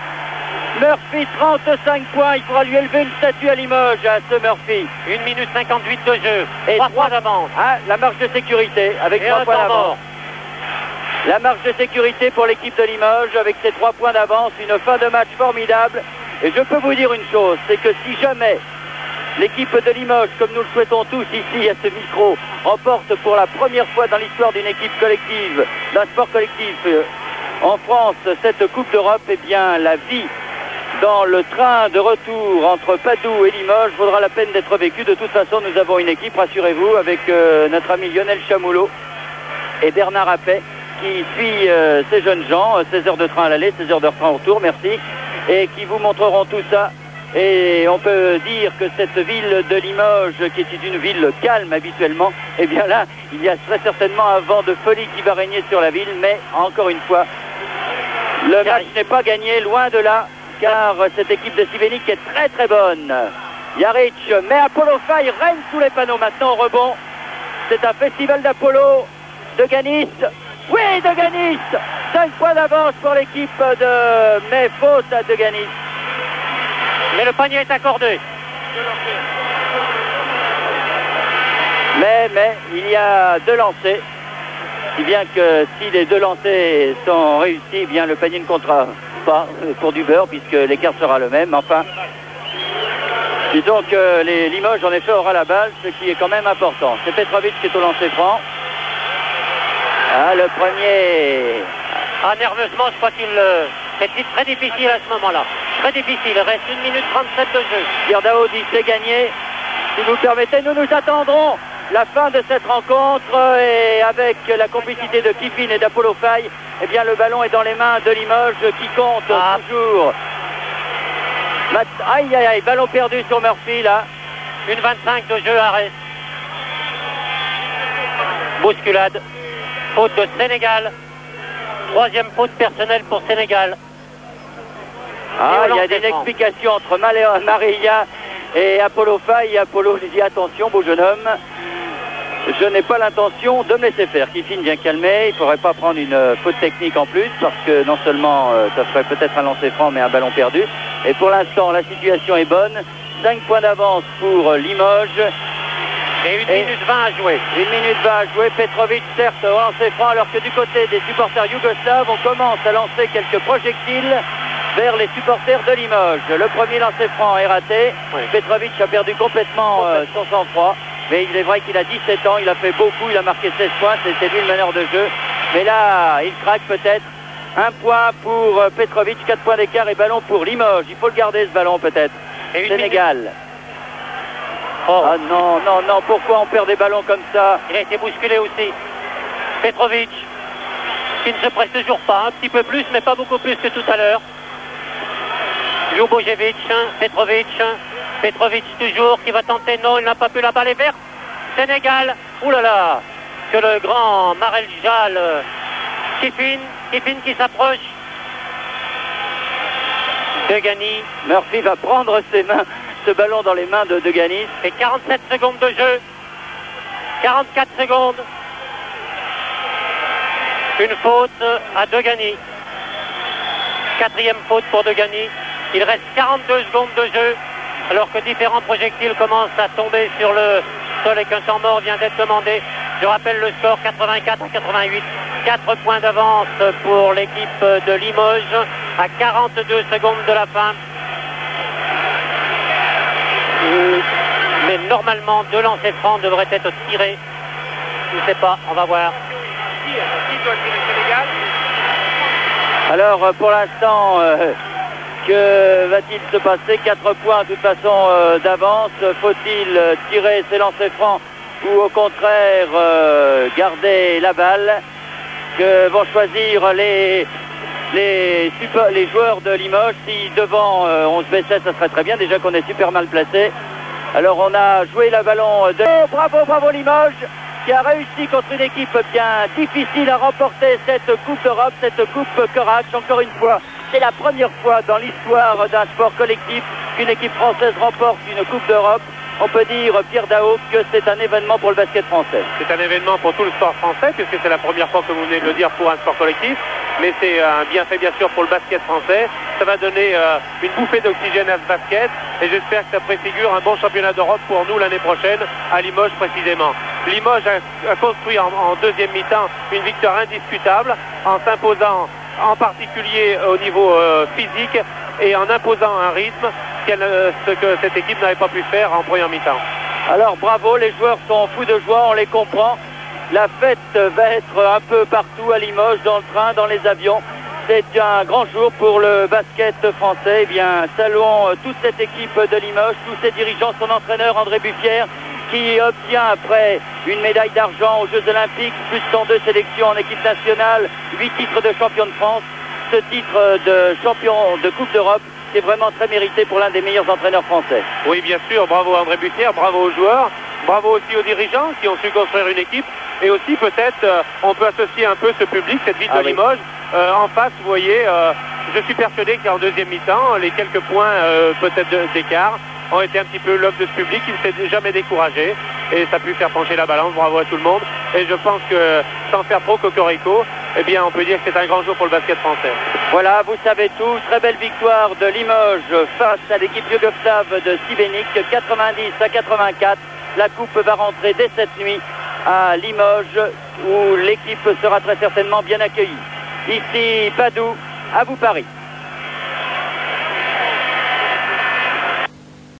[SPEAKER 1] Murphy, 35 points. Il faudra lui élever une statue à Limoges, à ce Murphy.
[SPEAKER 2] 1 minute 58 de jeu.
[SPEAKER 1] Et
[SPEAKER 2] 3 points d'avance.
[SPEAKER 1] Ah, la marge de sécurité avec 3 points d'avance. La marge de sécurité pour l'équipe de Limoges avec ses 3 points d'avance. Une fin de match formidable. Et je peux vous dire une chose, c'est que si jamais l'équipe de Limoges, comme nous le souhaitons tous ici à ce micro, remporte pour la première fois dans l'histoire d'une équipe collective, d'un sport collectif en France, cette Coupe d'Europe, eh bien la vie dans le train de retour entre Padoue et Limoges vaudra la peine d'être vécue. De toute façon, nous avons une équipe, rassurez-vous, avec notre ami Lionel Chamoulot et Bernard Appet, qui suit ces jeunes gens, 16 heures de train à l'aller, 16 heures de train au retour, merci, et qui vous montreront tout ça. Et on peut dire que cette ville de Limoges, qui est une ville calme habituellement, eh bien là, il y a très certainement un vent de folie qui va régner sur la ville, mais encore une fois, le match n'est pas gagné, loin de là, car cette équipe de Sibénik est très très bonne. Jaric, mais Apollo Faye règne sous les panneaux maintenant au rebond. C'est un festival d'Apollo, de Ganis. Oui, de Ganis. 5 points d'avance pour l'équipe de... Mais faute à de Ganis.
[SPEAKER 2] Mais le panier est accordé.
[SPEAKER 1] Mais il y a 2 lancers. Si bien que si les 2 lancers sont réussis, eh bien le panier ne comptera pas pour du beurre puisque l'écart sera le même. Enfin, disons que les Limoges en effet aura la balle, ce qui est quand même important. C'est Petrovic qui est au lancer franc. Ah, le premier...
[SPEAKER 2] Ah, nerveusement, je crois qu'il... C'est très difficile à ce moment-là. Très difficile. Il reste 1 minute 37 de jeu.
[SPEAKER 1] Girdao dit c'est gagné. Si vous le permettez, nous attendrons la fin de cette rencontre et avec la complicité de Kiffin et d'Apollo Faye, eh bien le ballon est dans les mains de Limoges qui compte toujours. Aïe aïe aïe, ballon perdu sur Murphy là.
[SPEAKER 2] 1,25 de jeu, arrêt. Bousculade. Faute de Sénégal. 3e faute personnelle pour Sénégal.
[SPEAKER 1] Ah, il y a une explication entre Maria et Apollo Faye. Apollo dit attention, beau jeune homme. je n'ai pas l'intention de me laisser faire. Kiffin bien calmé, il ne faudrait pas prendre une faute technique en plus, parce que non seulement ça ferait peut-être un lancer franc, mais un ballon perdu. Et pour l'instant, la situation est bonne. 5 points d'avance pour Limoges.
[SPEAKER 2] Et 1 minute 20 à jouer.
[SPEAKER 1] 1 minute 20 à jouer. Petrovic, certes, au lancer franc, alors que du côté des supporters yougoslaves, on commence à lancer quelques projectiles vers les supporters de Limoges. Le premier lancer franc est raté. Oui. Petrovic a perdu complètement son sang-froid. Mais il est vrai qu'il a 17 ans, il a fait beaucoup, il a marqué 16 points, c'était lui le meneur de jeu. Mais là, il craque peut-être. 1 point pour Petrovic, 4 points d'écart et ballon pour Limoges. Il faut le garder ce ballon peut-être. Sénégal. Oh. Ah non, non, non, pourquoi on perd des ballons comme ça?
[SPEAKER 2] Il a été bousculé aussi. Petrovic, qui ne se presse toujours pas, un petit peu plus, mais pas beaucoup plus que tout à l'heure. Ljubojevic, Petrovic, Petrovic toujours, qui va tenter, non, il n'a pas pu, la balle est verte. Sénégal, oulala, que le grand Maréchal Kiffin qui s'approche. Degani.
[SPEAKER 1] Murphy va prendre ce ballon dans les mains de Degani.
[SPEAKER 2] Et 47 secondes de jeu. 44 secondes. Une faute à Degani. 4e faute pour Degani. Il reste 42 secondes de jeu, alors que différents projectiles commencent à tomber sur le sol et qu'un temps mort vient d'être demandé. Je rappelle le score 84 à 88. 4 points d'avance pour l'équipe de Limoges à 42 secondes de la fin. Mais normalement, 2 lancers francs devraient être tirés. Je ne sais pas, on va voir.
[SPEAKER 3] Qui doit tirer Sénégal?
[SPEAKER 1] Alors, pour l'instant, que va-t-il se passer? 4 points, de toute façon, d'avance. Faut-il tirer ses lancers francs ou, au contraire, garder la balle? Que vont choisir les joueurs de Limoges? Si devant on se baissait, ça serait très bien, déjà qu'on est super mal placé. Alors on a joué le ballon de... Oh, bravo, bravo Limoges, qui a réussi contre une équipe bien difficile à remporter cette Coupe d'Europe, cette Coupe Corax. Encore une fois, c'est la première fois dans l'histoire d'un sport collectif qu'une équipe française remporte une Coupe d'Europe. On peut dire, Pierre Daoust, que c'est un événement pour le basket français.
[SPEAKER 3] C'est un événement pour tout le sport français, puisque c'est la première fois que vous venez de le dire pour un sport collectif. Mais c'est un bienfait, bien sûr, pour le basket français. Ça va donner une bouffée d'oxygène à ce basket. Et j'espère que ça préfigure un bon championnat d'Europe pour nous l'année prochaine, à Limoges précisément. Limoges a construit en deuxième mi-temps une victoire indiscutable, en s'imposant en particulier au niveau physique et en imposant un rythme, ce que cette équipe n'avait pas pu faire en première mi-temps.
[SPEAKER 1] Alors bravo, les joueurs sont fous de joie, on les comprend. La fête va être un peu partout à Limoges, dans le train, dans les avions. C'est un grand jour pour le basket français. Eh bien, saluons toute cette équipe de Limoges, tous ses dirigeants, son entraîneur André Buffière, qui obtient après une médaille d'argent aux Jeux Olympiques, plus 102 sélections en équipe nationale, 8 titres de champion de France, ce titre de champion de Coupe d'Europe. C'est vraiment très mérité pour l'un des meilleurs entraîneurs français.
[SPEAKER 3] Oui, bien sûr, bravo à André Buffière, bravo aux joueurs, bravo aussi aux dirigeants qui ont su construire une équipe. Et aussi peut-être on peut associer un peu ce public, cette ville de Limoges. En face, vous voyez, je suis persuadé qu'en deuxième mi-temps, les quelques points peut-être d'écart ont été un petit peu l'œuvre de ce public qui ne s'est jamais découragé. Et ça a pu faire pencher la balance, bravo à tout le monde. Et je pense que sans faire trop cocorico, eh bien on peut dire que c'est un grand jour pour le basket français.
[SPEAKER 1] Voilà, vous savez tout, très belle victoire de Limoges face à l'équipe yougoslave de Šibenik, 90 à 84. La coupe va rentrer dès cette nuit à Limoges, où l'équipe sera très certainement bien accueillie. Ici Padoue, à vous Paris.